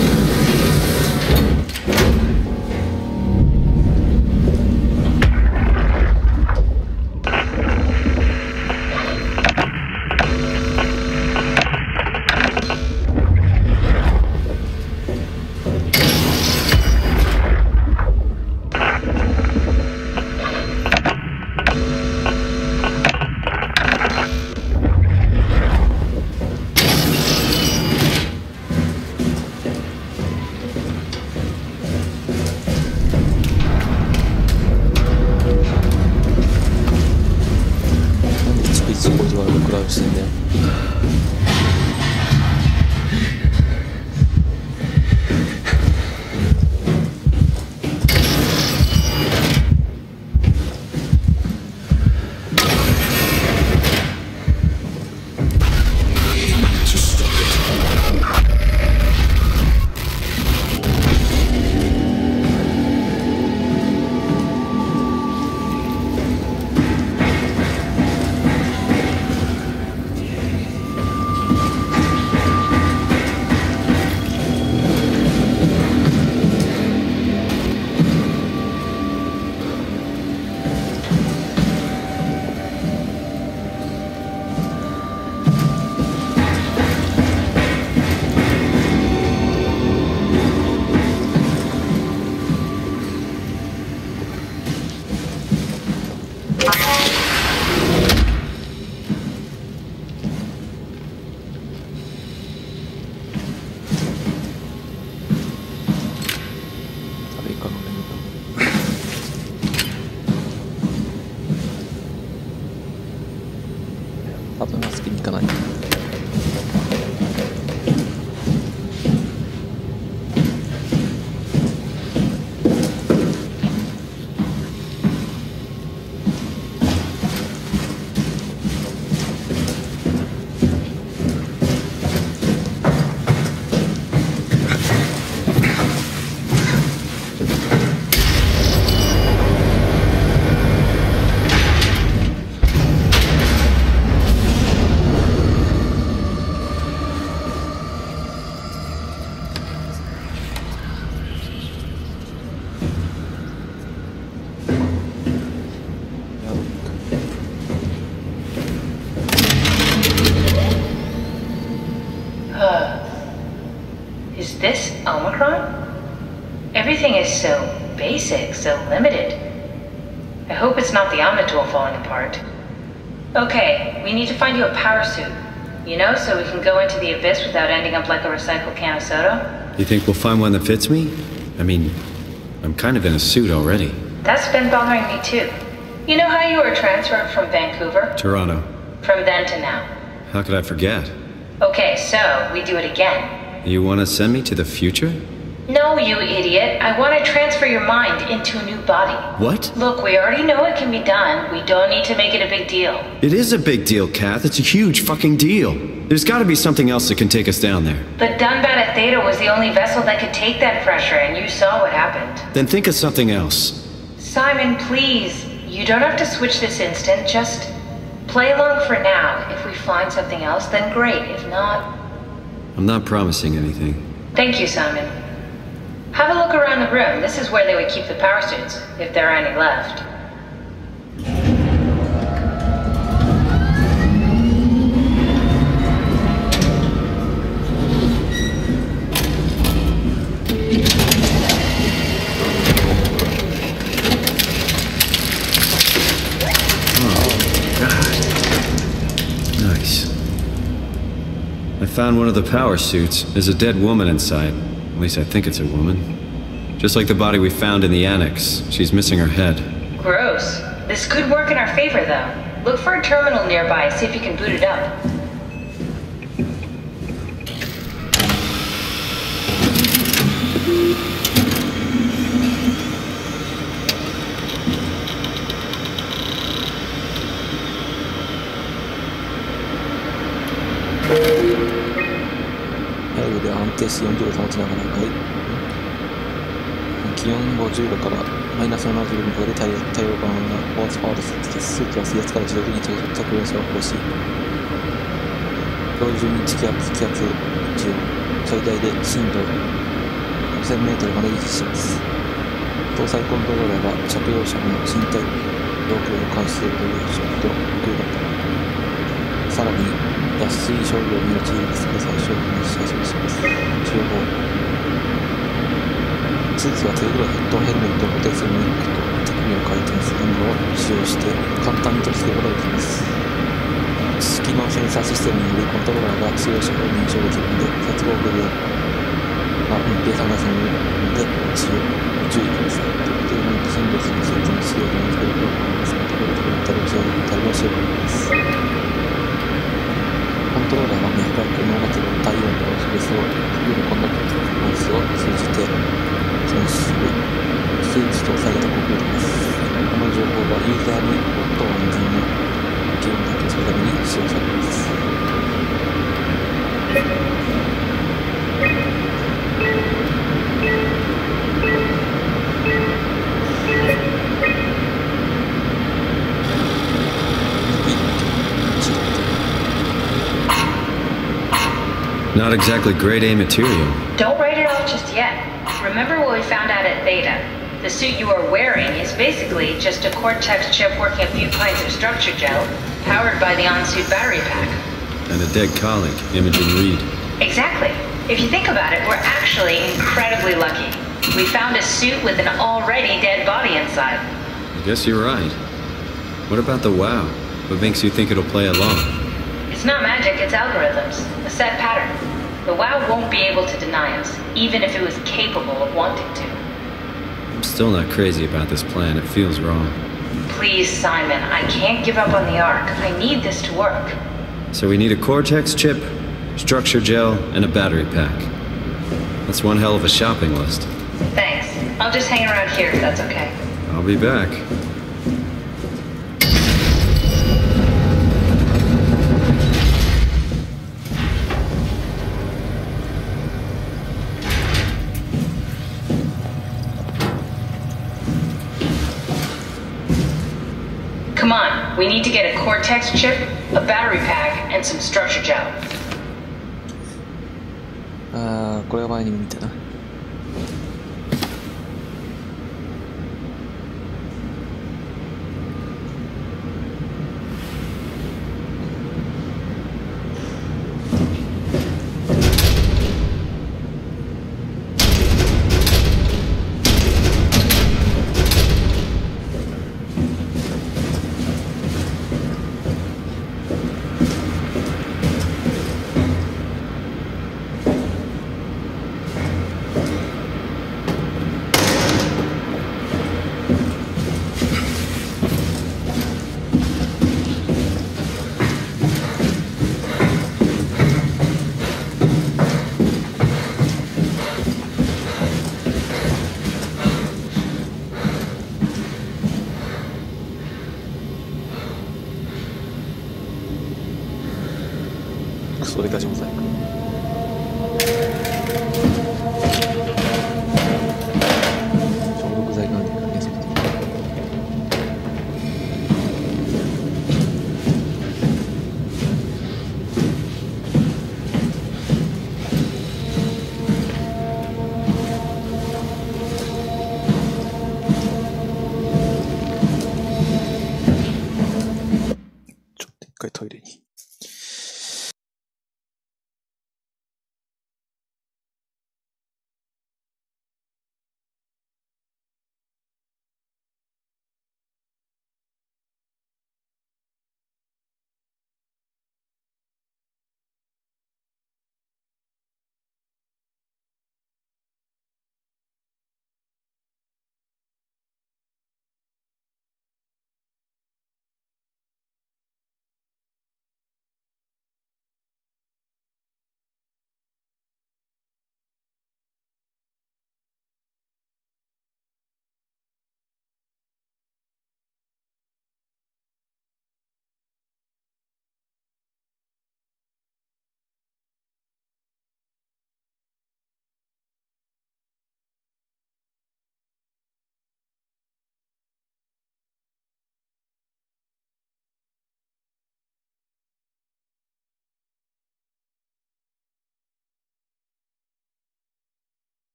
Is this Omicron? Everything is so basic, so limited. I hope it's not the Omnitool falling apart. Okay, we need to find you a power suit. You know, so we can go into the abyss without ending up like a recycled can of soda. You think we'll find one that fits me? I mean, I'm kind of in a suit already. That's been bothering me too. You know how you were transferred from Vancouver? Toronto. From then to now. How could I forget? Okay, so we do it again. You want to send me to the future? No, you idiot. I want to transfer your mind into a new body. What? Look, we already know it can be done. We don't need to make it a big deal. It is a big deal, Kath. It's a huge fucking deal. There's got to be something else that can take us down there. But Dunbat Theta was the only vessel that could take that pressure, and you saw what happened. Then think of something else. Simon, please. You don't have to switch this instant. Just play along for now. If we find something else, then great. If not... I'm not promising anything. Thank you, Simon. Have a look around the room. This is where they would keep the power suits, if there are any left. I found one of the power suits. There's a dead woman inside. At least I think it's a woman. Just like the body we found in the annex. She's missing her head. Gross. This could work in our favor, though. Look for a terminal nearby, see if you can boot it up.で安定して40度保ちながら気温50度からマイナス70度に超える太陽板がホースパワーで設置です。スーツは水圧から自動的に着用者を保護し標準値気圧値を最大で深度 5000m まで維持します。搭載コントローラーは着用者の身体動向を監視するというショットを送るだったさらに脱水症状に陥るリスクを最小限に解消します。治療法スーツは手ぐらいヘッドヘルメットを固定するネックと手首を回転するものを使用して簡単に取り付けることができます。機能センサーシステムによりコントローラーが使用者を認証できるので接合部で密閉されませんので注意ください。特定の人物についての使用につけると思いますので対応しようと思います。コントローラーは脈拍能圧の体温のベースを夜コンタクトのベースを通じて検出するスイッチ搭載型コンピューターです。この情報はユーザーに最も安全なゲームだけするために使用されます。Not exactly grade A material. Don't write it off just yet. Remember what we found out at Theta. The suit you are wearing is basically just a Cortex chip working a few pints of structure gel, powered by the on-suit battery pack. And a dead colleague, Imogen Reed. Exactly. If you think about it, we're actually incredibly lucky. We found a suit with an already dead body inside. I guess you're right. What about the WoW? What makes you think it'll play along? It's not magic, it's algorithms. A set pattern. The WoW won't be able to deny us, even if it was capable of wanting to. I'm still not crazy about this plan. It feels wrong. Please, Simon, I can't give up on the Ark. I need this to work. So we need a Cortex chip, structure gel, and a battery pack. That's one hell of a shopping list. Thanks. I'll just hang around here if that's okay. I'll be back. Come on, we need to get a Cortex chip, a battery pack, and some structure gel. これは前にも見たな。消毒剤があるんだね、そこで。ちょっと一回トイレに。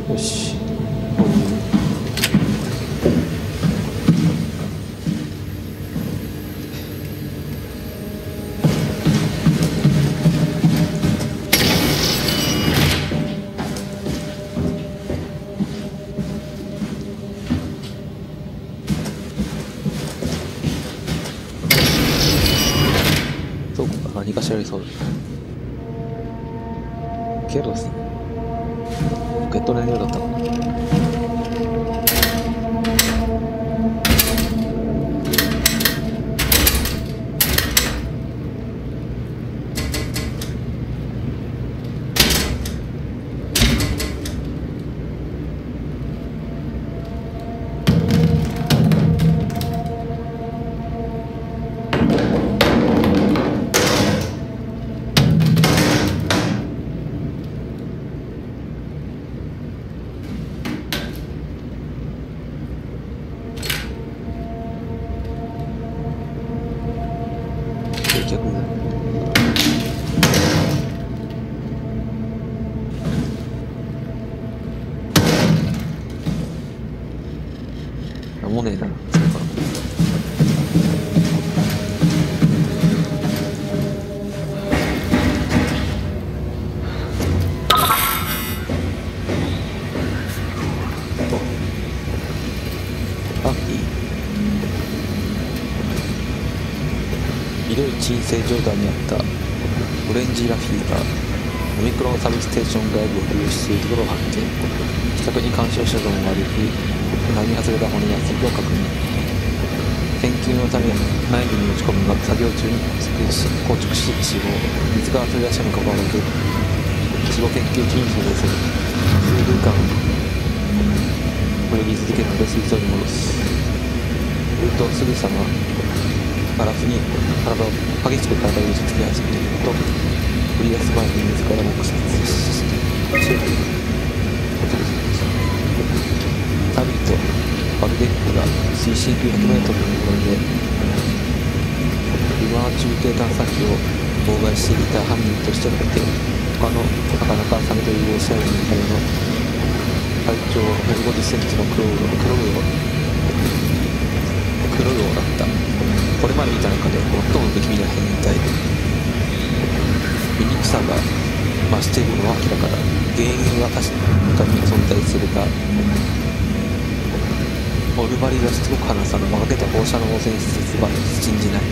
よし。そうか、何かしらありそうだ。ケロス。ポケット燃料だったのかな。もうねえな、そうか。ラッキー。ひどい鎮静状態にあったオレンジラフィーがオミクロンサブステーション外部を流出するところを発見。近くに干渉したと思われる並外れた骨や石を確認。研究のため内部に持ち込むが作業中に硬直し死亡。水が溢れ出したにもかかわらず死後研究中に蘇生する。数分間泳ぎ続けるので水槽に戻す。ルートとすぐさまガラスに激しく体を打ちつけ始めると、振り出す前に自らも屈折してタビとバルデックが水深900メートルのところでルマー中継探査機を妨害していた犯人としての手、他のなかなかサメと融合したような見た目の体長150センチの黒魚だった。これまで見た中で最も不気味な変態。醜さが増しているのは明らかだ。原因は確かに存在するが、オルバリがしつこく話したのは負けた放射能汚染施設は信じない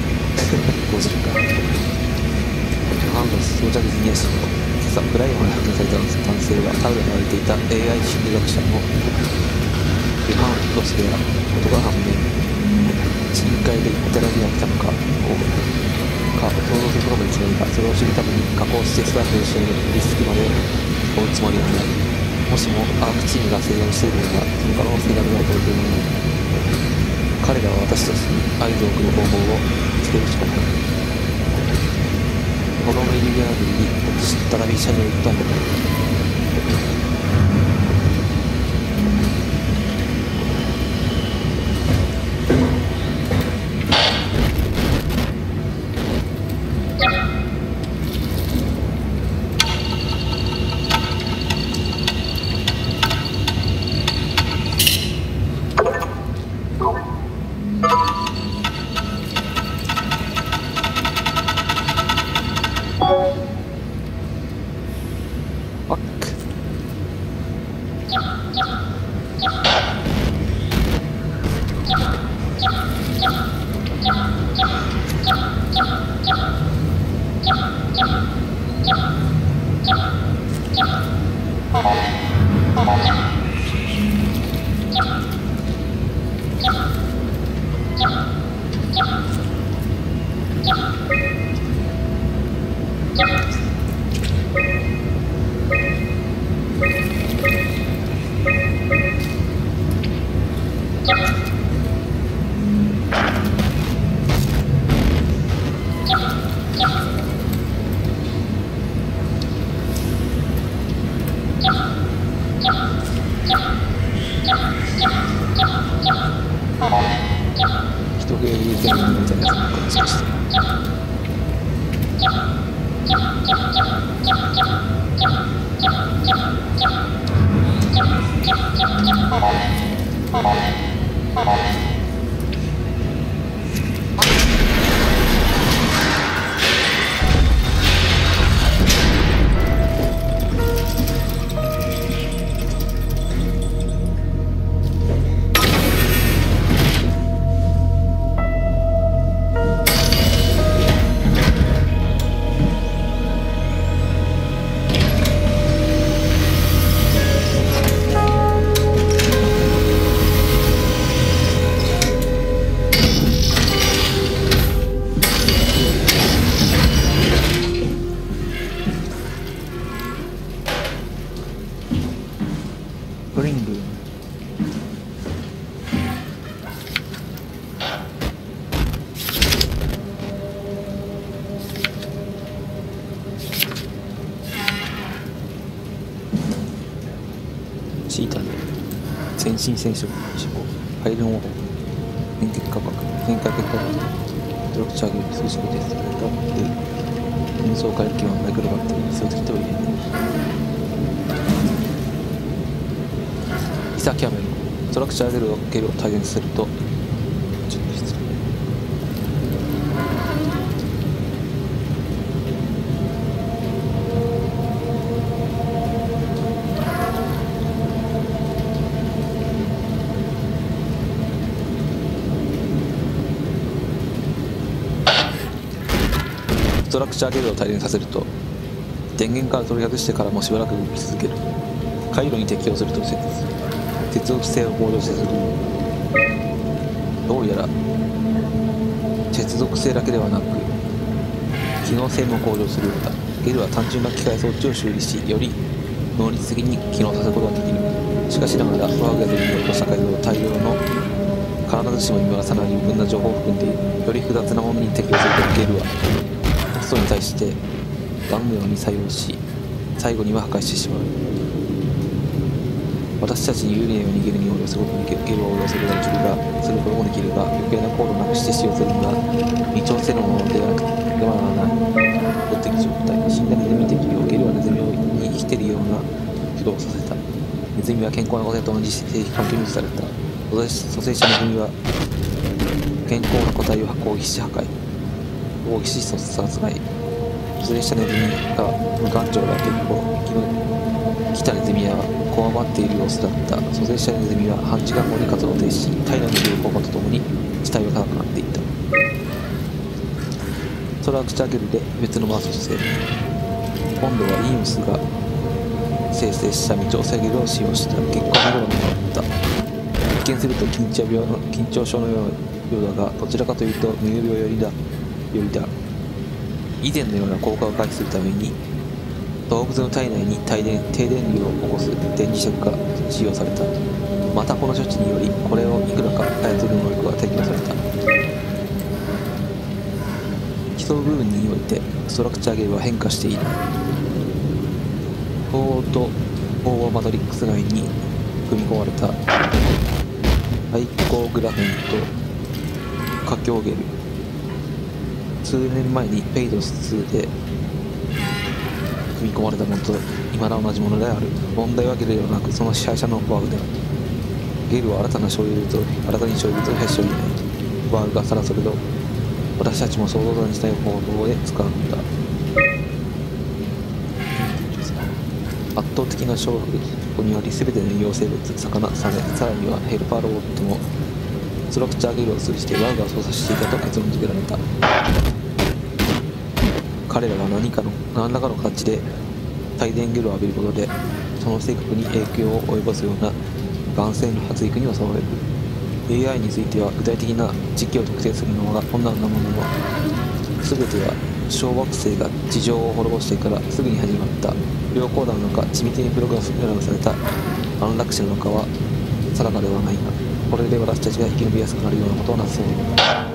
ゴジルか。ハンドス装着時に足の今朝暗い山で発見された男性はタオルに巻いていた AI 心理学者のルハン・ロスであることが判明。深海で一体何が起きたのかを想像することもできないが、それを知るために加工してスタッフと一緒にリスクまで追うつもりはない。もしもアークチームが制限しているのはその可能性があるというのに、彼らは私たちに合図を送る方法を見つけるしかない。このメリーギャーブに再び車両を行ったんだから。人がいる全部みたいなやつなんかもしかして。シータの全身染色死亡、排卵方法、変化価格、変化結果トラクチャーゲーム数式テストがあって、運送回帰はマイクロバッテリー、数的トイレ、イサキャメル、トラクチャーゲルを体現すると、ちょっと失礼。ストラクチャーゲルを体現させると、電源から取り外してからもしばらく動き続ける。回路に適用すると接続性を向上せず、どうやら接続性だけではなく機能性も向上するようだ。ゲルは単純な機械装置を修理し、より能率的に機能させることができる。しかしながら、ワーガズによると社会の大量の必ずしも見逃さない余分な情報を含んでいる。より複雑なものに適応するとゲルはホストに対してガンのように作用し、最後には破壊してしまう。私たちに有利なようにゲルに応用することができる。ゲルを応用することもできるが、余計なコードをなくして使用するには未調整のものではならない動的状態。死んだネズミ適用。ゲルはネズミに生きているような駆動をさせた。ネズミは健康な個体と同じ性域環境に移された。蘇生者ネズミは健康な個体を攻撃し破壊、攻撃し殺害。蘇生者ネズミが無感情だという生きたネズミはこわばっている様子だった。蘇生者ネズミは半時間後に活動停止し、体内の流行化とともに死体は高くなっていた。ストラクチャーゲルで別のマウスを蘇生。今度はイームスが生成した未調整ゲルを使用した。結果は見事に終わった。一見すると緊張症のようだが、どちらかというと無病よりだ。以前のような効果を回避するために動物の体内に停電流を起こす電磁石が使用された。またこの処置によりこれをいくらか操る能力が提供された。基礎部分においてストラクチャーゲルは変化している。フォーワマトリックス外に組み込まれたアイコグラフェンと華僑ゲル。数年前にペイドス2で組み込まれたものと今だ同じものである。問題はゲルではなくその支配者のバーグである。ゲルは新たに所有物をへし折りバーグがさらそれと私たちも想像だにしない方法で使うんだ。圧倒的な勝負により全ての養生物、魚、サメ、さらにはヘルパーロボットもストラクチャーゲルを通じてワーグを操作していたと結論付けられた。彼らは何らかの形で帯電ゲルを浴びることでその性格に影響を及ぼすような眼性の発育に襲われる。 AI については具体的な時期を特定するのが困難なものの、全ては小惑星が地上を滅ぼしてからすぐに始まった不良コーダーの中、緻密にプログラムされた安楽死の中は定かではないが、これで私たちが生き延びやすくなるようなことをなさそうだ。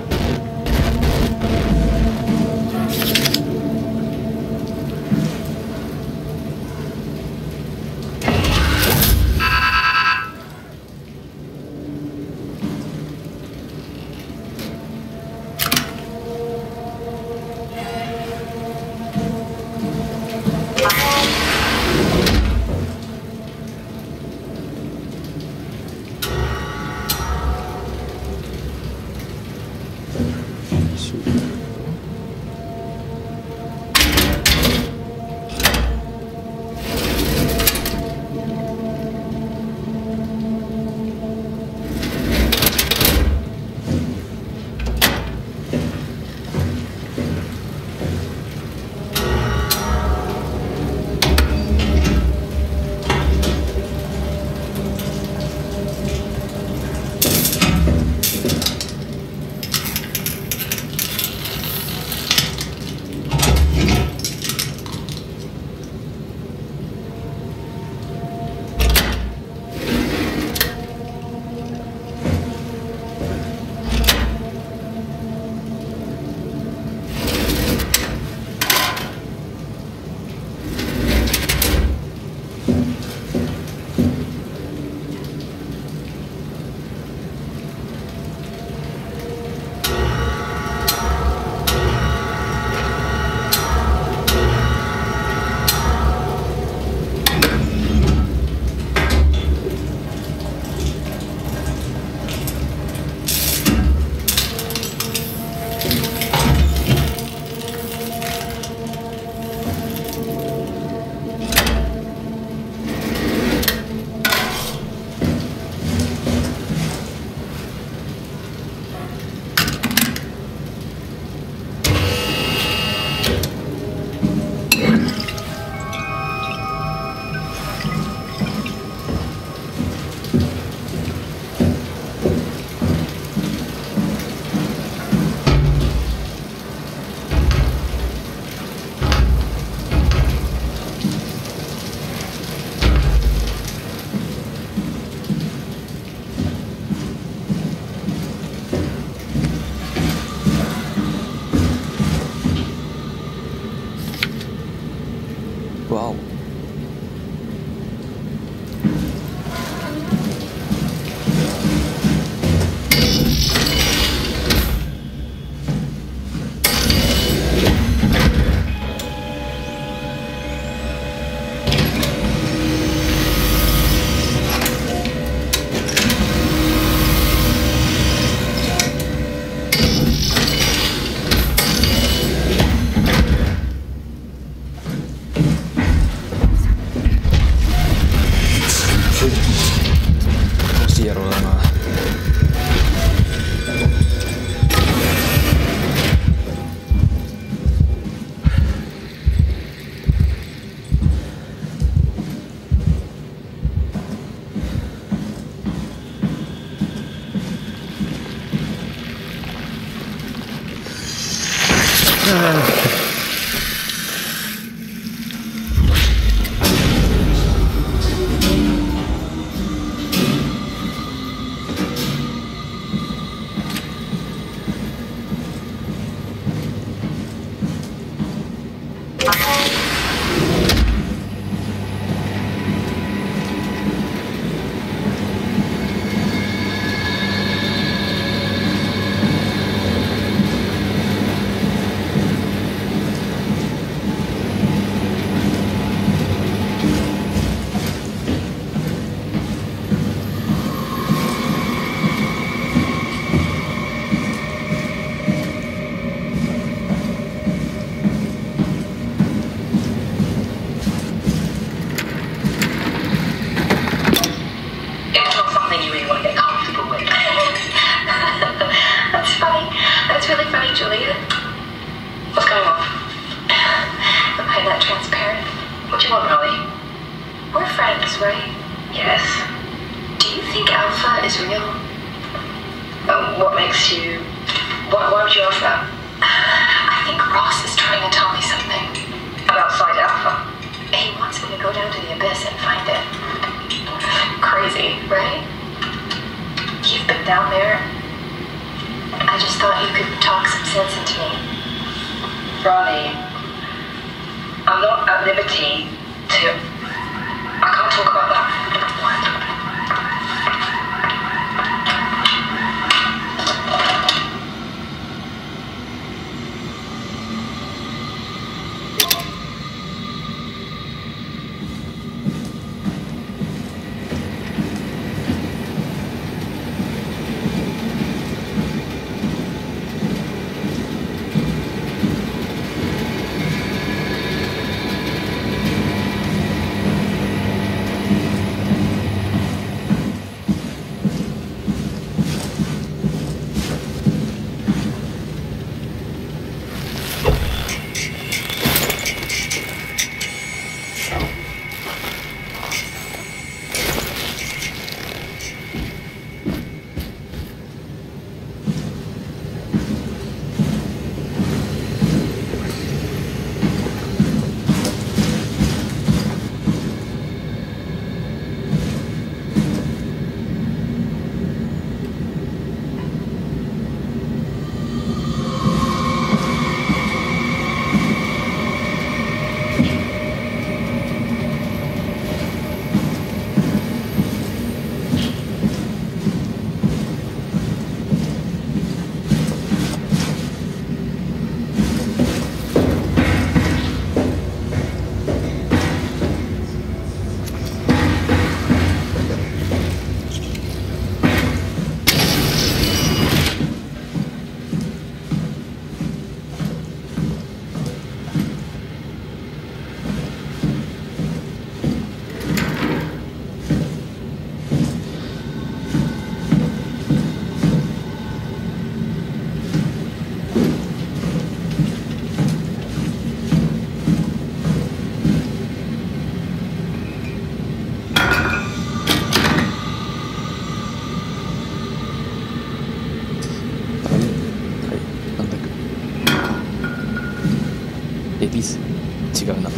違うな。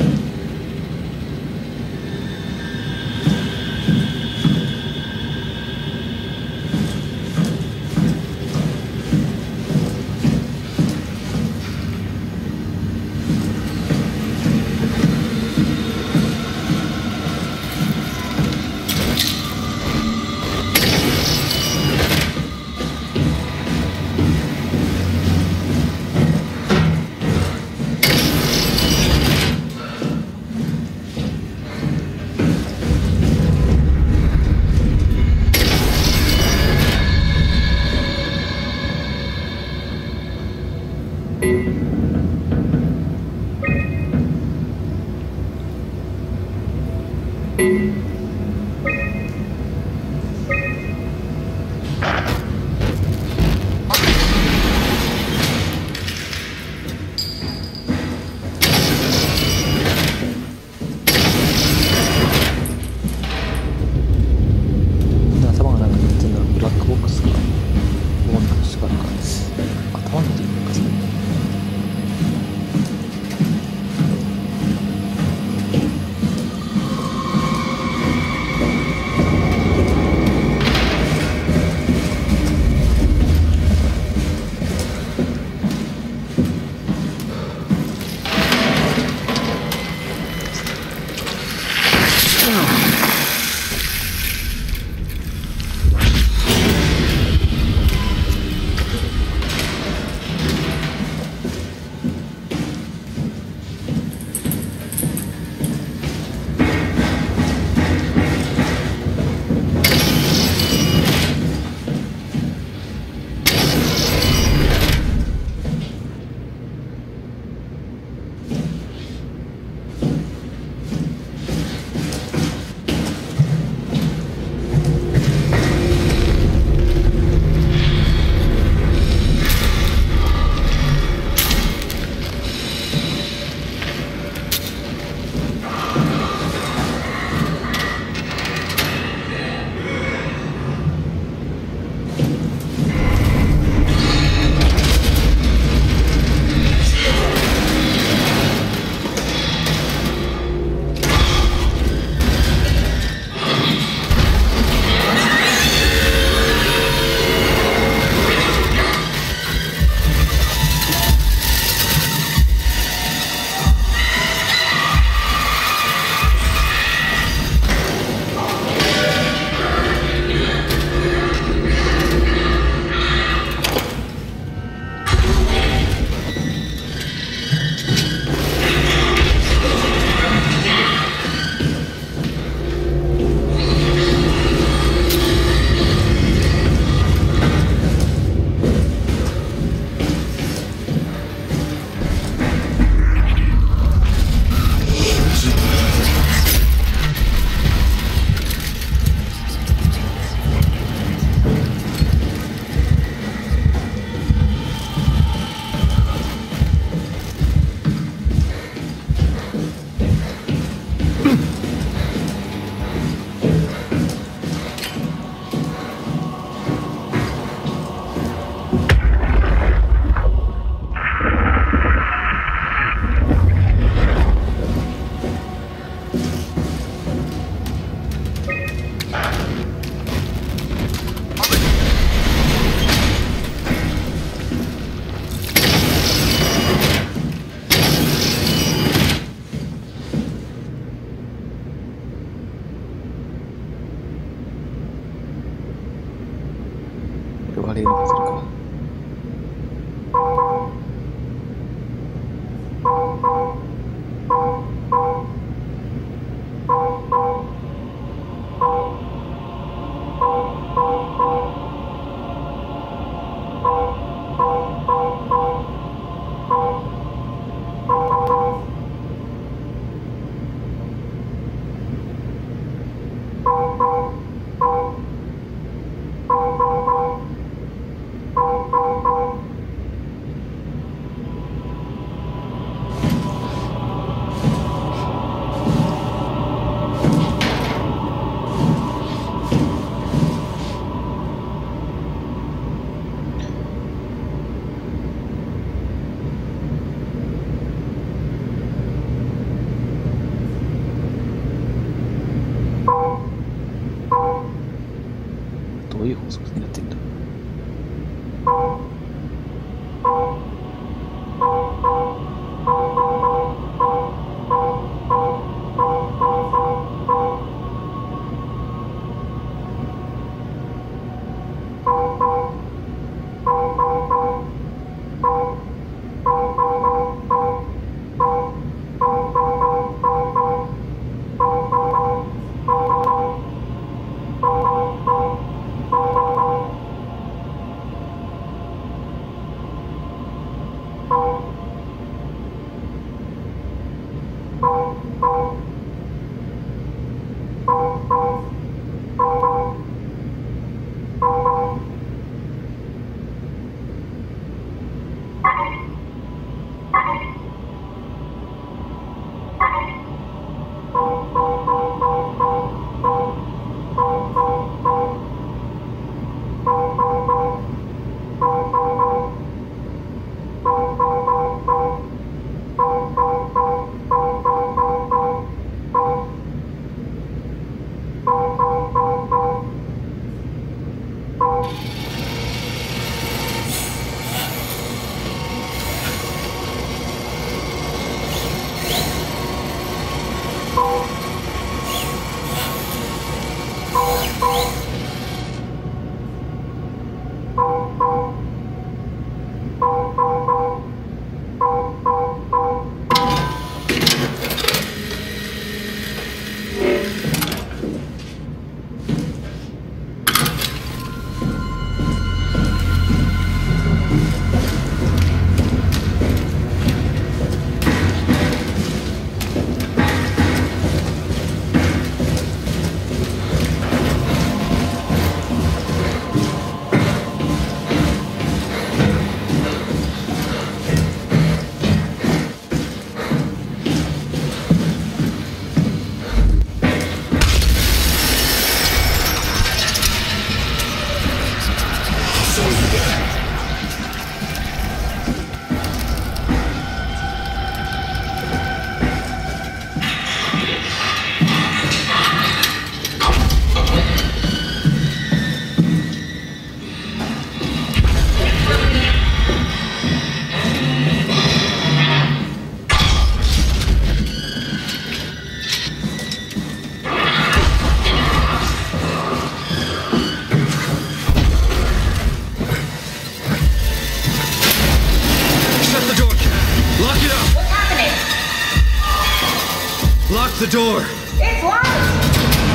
Lock the door! It's locked!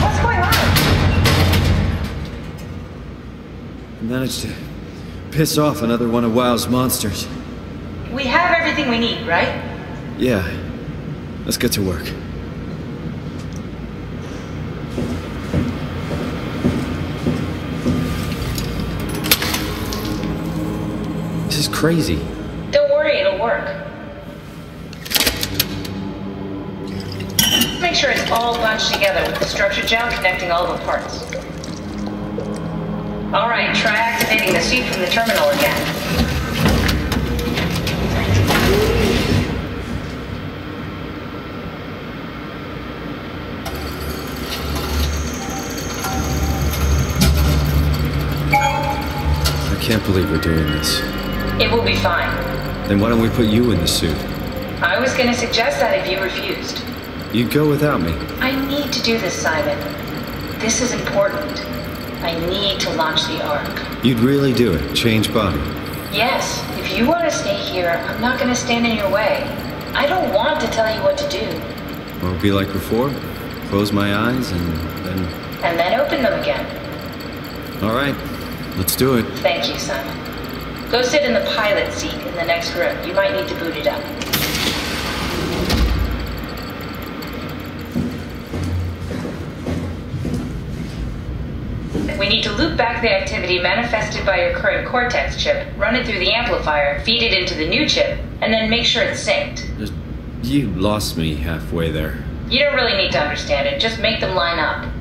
What's going on? I managed to piss off another one of WoW's monsters. We have everything we need, right? Yeah. Let's get to work. This is crazy. Don't worry, it'll work. Make sure it's all bunched together with the structure gel connecting all the parts. Alright, try activating the suit from the terminal again. I can't believe we're doing this. It will be fine. Then why don't we put you in the suit? I was gonna suggest that if you refused. You'd go without me. I need to do this, Simon. This is important. I need to launch the Ark. You'd really do it? Change body? Yes. If you want to stay here, I'm not gonna stand in your way. I don't want to tell you what to do. Won't it be like before? Close my eyes and then... And then open them again. Alright. Let's do it. Thank you, Simon. Go sit in the pilot seat in the next room. You might need to boot it up. We need to loop back the activity manifested by your current Cortex chip, run it through the amplifier, feed it into the new chip, and then make sure it's synced. You lost me halfway there. You don't really need to understand it, just make them line up.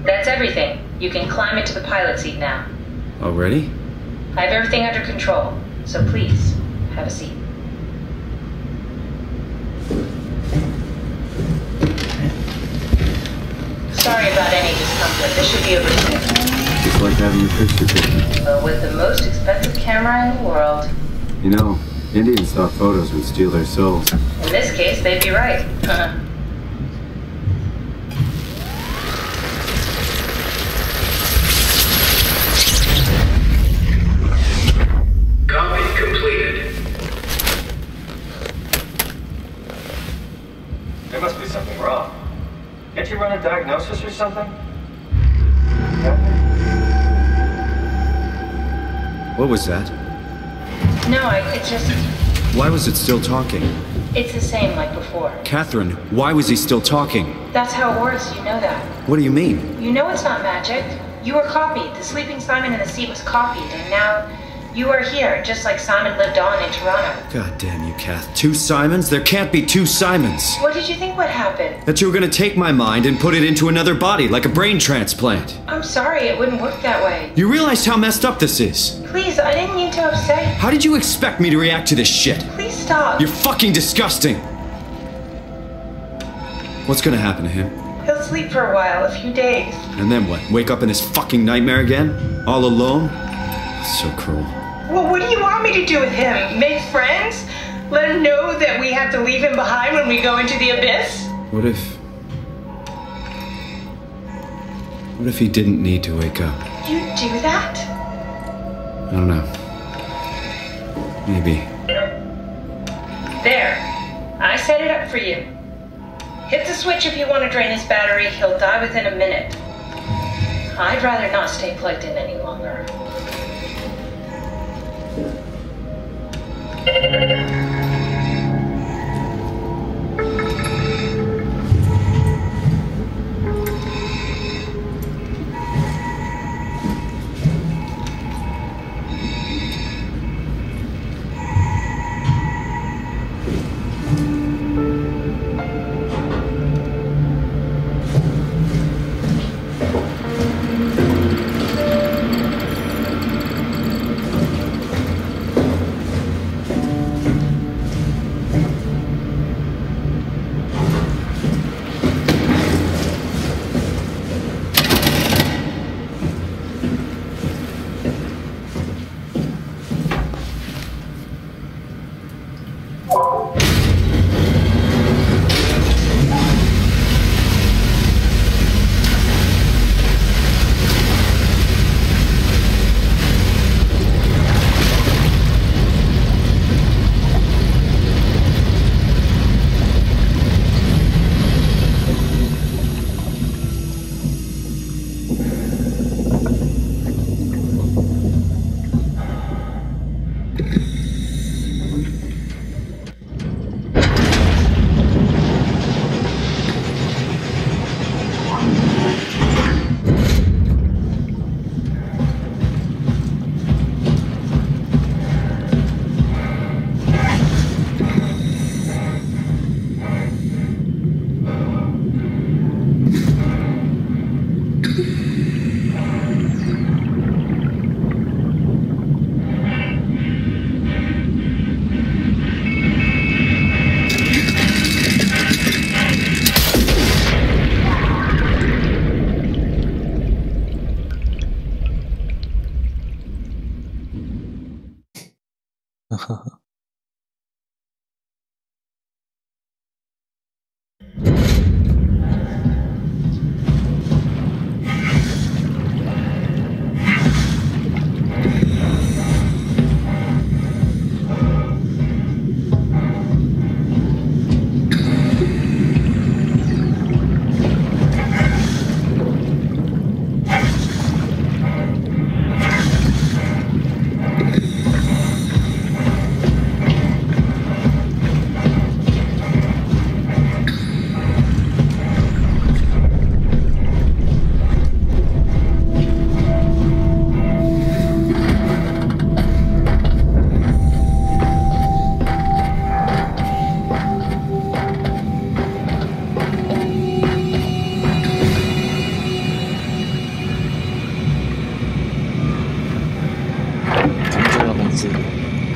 That's everything. You can climb into the pilot seat now. Already? I have everything under control, so please, have a seat. Sorry about any discomfort. This should be over soon. It's like having your picture taken. But with the most expensive camera in the world. You know, Indians thought photos would steal their souls. In this case, they'd be right. Copy. What was that? No, it just... Why was it still talking? It's the same like before. Catherine, why was he still talking? That's how it works, you know that. What do you mean? You know it's not magic. You were copied. The sleeping Simon in the seat was copied, and now you are here, just like Simon lived on in Toronto. God damn you, Kath. 2 Simons? There can't be 2 Simons. What did you think would happen? That you were gonna take my mind and put it into another body, like a brain transplant. I'm sorry, it wouldn't work that way. You realize how messed up this is? Please, I didn't mean to upset you. How did you expect me to react to this shit? Please stop. You're fucking disgusting. What's gonna happen to him? He'll sleep for a while, a few days. And then what? Wake up in this fucking nightmare again? All alone? So cruel. Well, what do you want me to do with him? Make friends? Let him know that we have to leave him behind when we go into the abyss? What if he didn't need to wake up? You do that? I don't know. Maybe. There. I set it up for you. Hit the switch if you want to drain his battery. He'll die within a minute. I'd rather not stay plugged in any longer.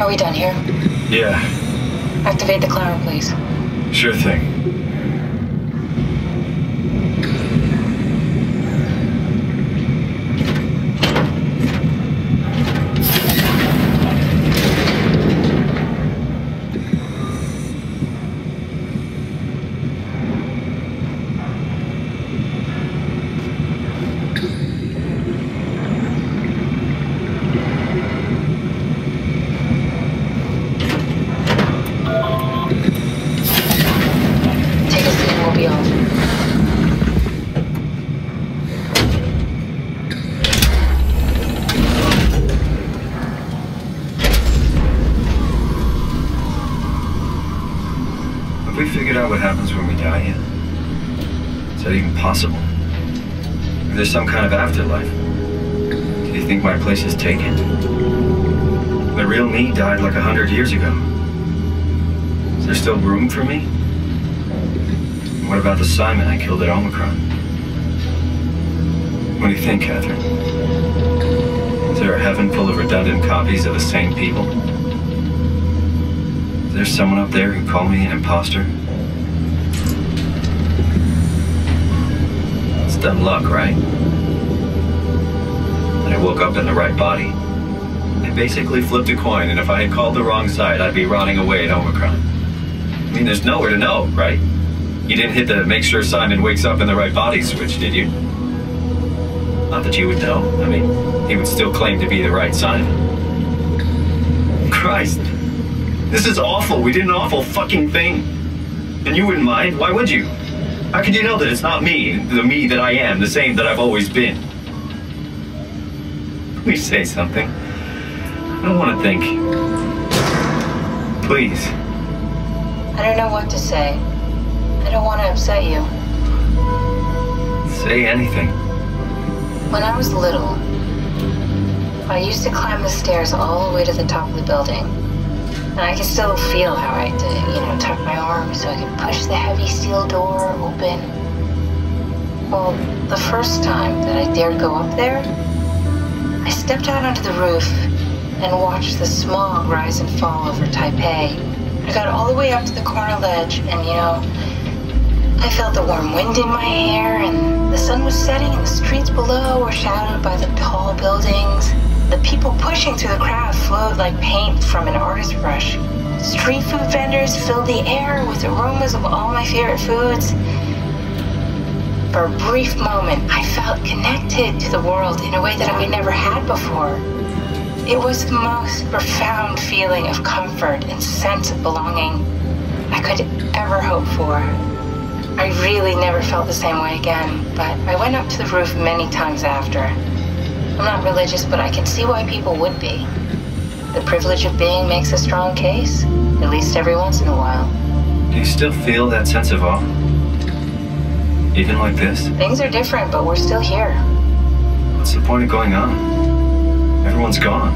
Are we done here? Yeah. Activate the climber, please. Sure thing. what happens when we die yet? Is that even possible? Is there some kind of afterlife? Do you think my place is taken? The real me died like 100 years ago. Is there still room for me? And what about the Simon I killed at Omicron? What do you think, Catherine? Is there a heaven full of redundant copies of the same people? Is there someone up there who called me an imposter? It's dumb luck, right? I woke up in the right body. I basically flipped a coin, and if I had called the wrong side, I'd be rotting away at Omicron. I mean, there's nowhere to know, right? You didn't hit the make sure Simon wakes up in the right body switch, did you? Not that you would know. I mean, he would still claim to be the right Simon. Christ. This is awful. We did an awful fucking thing. And you wouldn't mind? Why would you? How could you know that it's not me, the me that I am, the same that I've always been? Please say something. I don't want to think. Please. I don't know what to say. I don't want to upset you. Say anything. When I was little, I used to climb the stairs all the way to the top of the building. And I can still feel how I had to, tuck my arm so I could push the heavy steel door open. Well, the first time that I dared go up there, I stepped out onto the roof and watched the smog rise and fall over Taipei. I got all the way up to the corner ledge and, I felt the warm wind in my hair, and the sun was setting and the streets below were shadowed by the tall buildings. The people pushing through the crowd flowed like paint from an artist's brush. Street food vendors filled the air with aromas of all my favorite foods. For a brief moment, I felt connected to the world in a way that I never had before. It was the most profound feeling of comfort and sense of belonging I could ever hope for. I really never felt the same way again, but I went up to the roof many times after. I'm not religious, but I can see why people would be. The privilege of being makes a strong case, at least every once in a while. Do you still feel that sense of awe? Even like this? Things are different, but we're still here. What's the point of going on? Everyone's gone.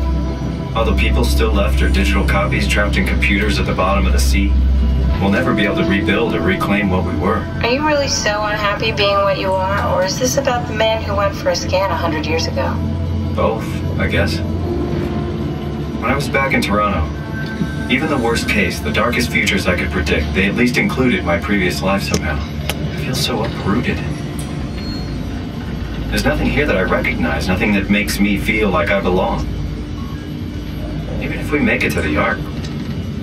All the people still left are digital copies trapped in computers at the bottom of the sea. We'll never be able to rebuild or reclaim what we were. Are you really so unhappy being what you are, or is this about the man who went for a scan 100 years ago? Both, I guess. When I was back in Toronto, even the worst case, the darkest futures I could predict, they at least included my previous life somehow. I feel so uprooted. There's nothing here that I recognize, nothing that makes me feel like I belong. Even if we make it to the Ark,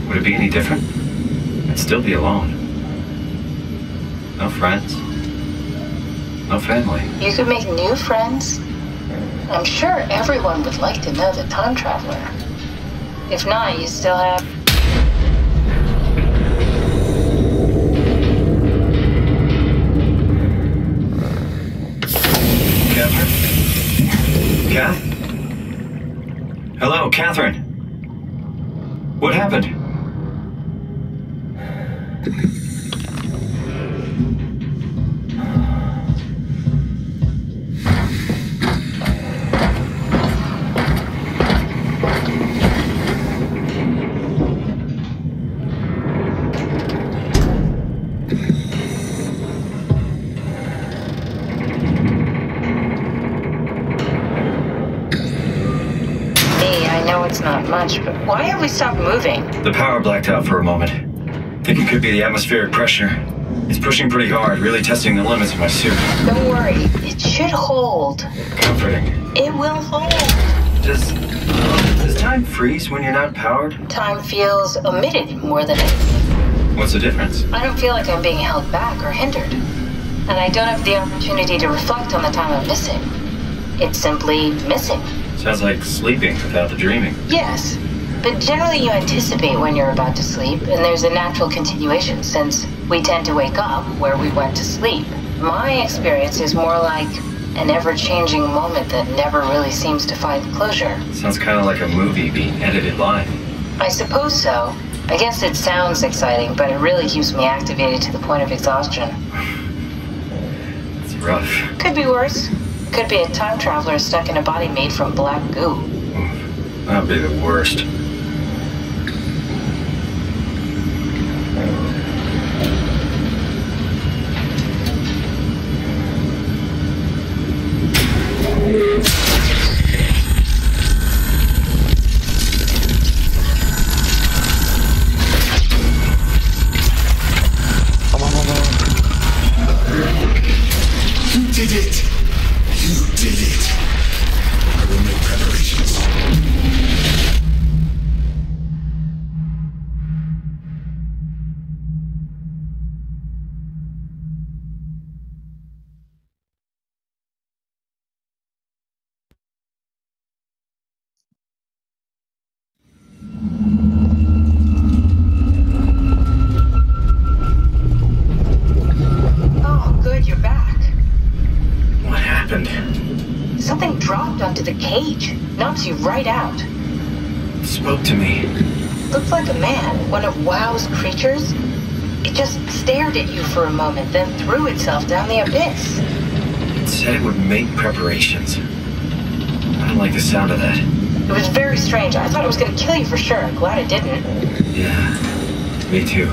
would it be any different? I'd still be alone. No friends. No family. You could make new friends. I'm sure everyone would like to know the time traveler. If not, you still have... Catherine? Kath? Hello, Catherine. What happened? Not much, but why have we stopped moving? The power blacked out for a moment. Think it could be the atmospheric pressure. It's pushing pretty hard, really testing the limits of my suit. Don't worry, it should hold. Comforting. It will hold. Does time freeze when you're not powered? Time feels omitted more than anything. What's the difference? I don't feel like I'm being held back or hindered. And I don't have the opportunity to reflect on the time I'm missing. It's simply missing. Sounds like sleeping without the dreaming. Yes, but generally you anticipate when you're about to sleep, and there's a natural continuation since we tend to wake up where we went to sleep. My experience is more like an ever-changing moment that never really seems to find closure. Sounds kind of like a movie being edited live. I suppose so, I guess it sounds exciting, but it really keeps me activated to the point of exhaustion. It's rough. Could be worse. Could be a time traveler stuck in a body made from black goo. That'd be the worst. Something dropped onto the cage. Knocks you right out. It spoke to me. Looked like a man, one of WoW's creatures. It just stared at you for a moment, then threw itself down the abyss. It said it would make preparations. I don't like the sound of that. It was very strange. I thought it was going to kill you for sure. Glad it didn't. Yeah, me too.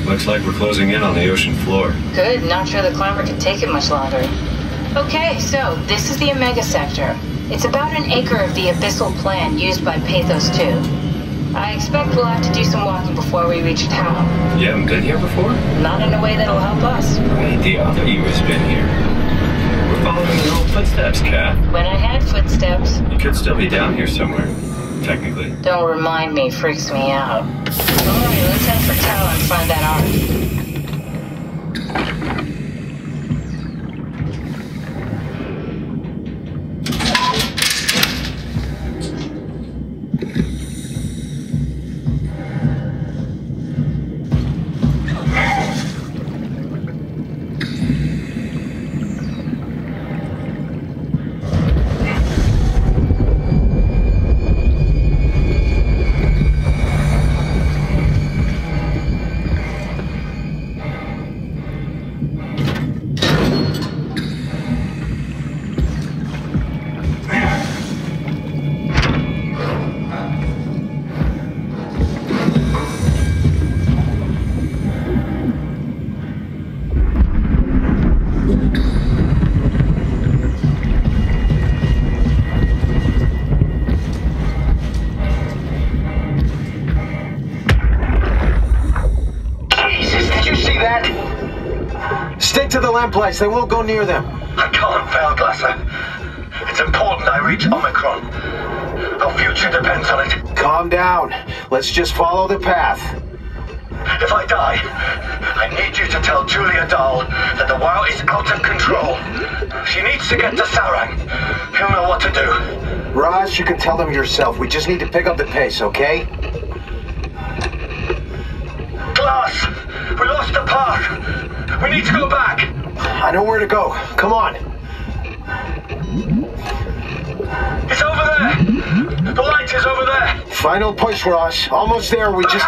Looks like we're closing in on the ocean floor. Good. Not sure the climber can take it much longer. Okay, so this is the Omega Sector. It's about an acre of the abyssal plan used by Pathos 2. I expect we'll have to do some walking before we reach town. You haven't been here before? Not in a way that'll help us. Right, the other you has been here. We're following your old footsteps, Kat. When I had footsteps. You could still be down here somewhere, technically. Don't remind me, freaks me out. Alright, let's head for town and find that ark. To the lamplights, they won't go near them. I can't fail, Glasser. It's important I reach Omicron. Our future depends on it. Calm down. Let's just follow the path. If I die, I need you to tell Julia Dahl that the WoW is out of control. She needs to get to Saurang. He'll know what to do. Raj, you can tell them yourself. We just need to pick up the pace, okay? Glass! We lost the path! We need to go back! I know where to go. Come on. It's over there! The light is over there! Final push, Raj. Almost there. We just...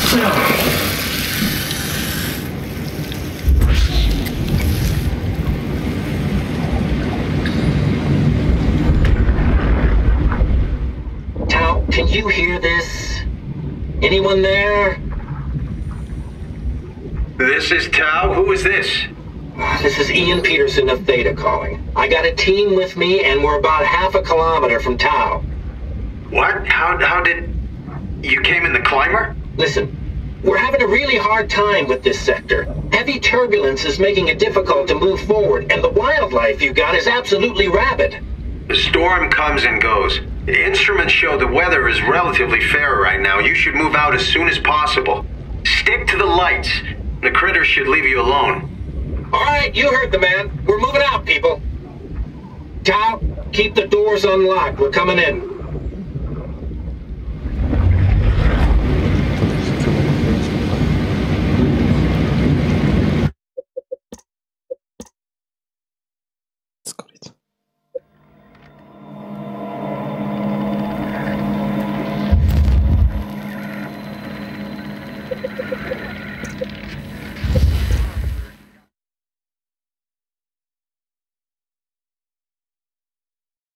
Tao, can you hear this? Anyone there? This is Tao. Who is this? This is Ian Peterson of Theta calling. I got a team with me, and we're about half a kilometer from Tao. What? How did... You came in the climber? Listen, we're having a really hard time with this sector. Heavy turbulence is making it difficult to move forward, and the wildlife you got is absolutely rabid. The storm comes and goes. The instruments show the weather is relatively fair right now. You should move out as soon as possible. Stick to the lights. The critters should leave you alone. All right, you heard the man. We're moving out, people. Tao, keep the doors unlocked. We're coming in.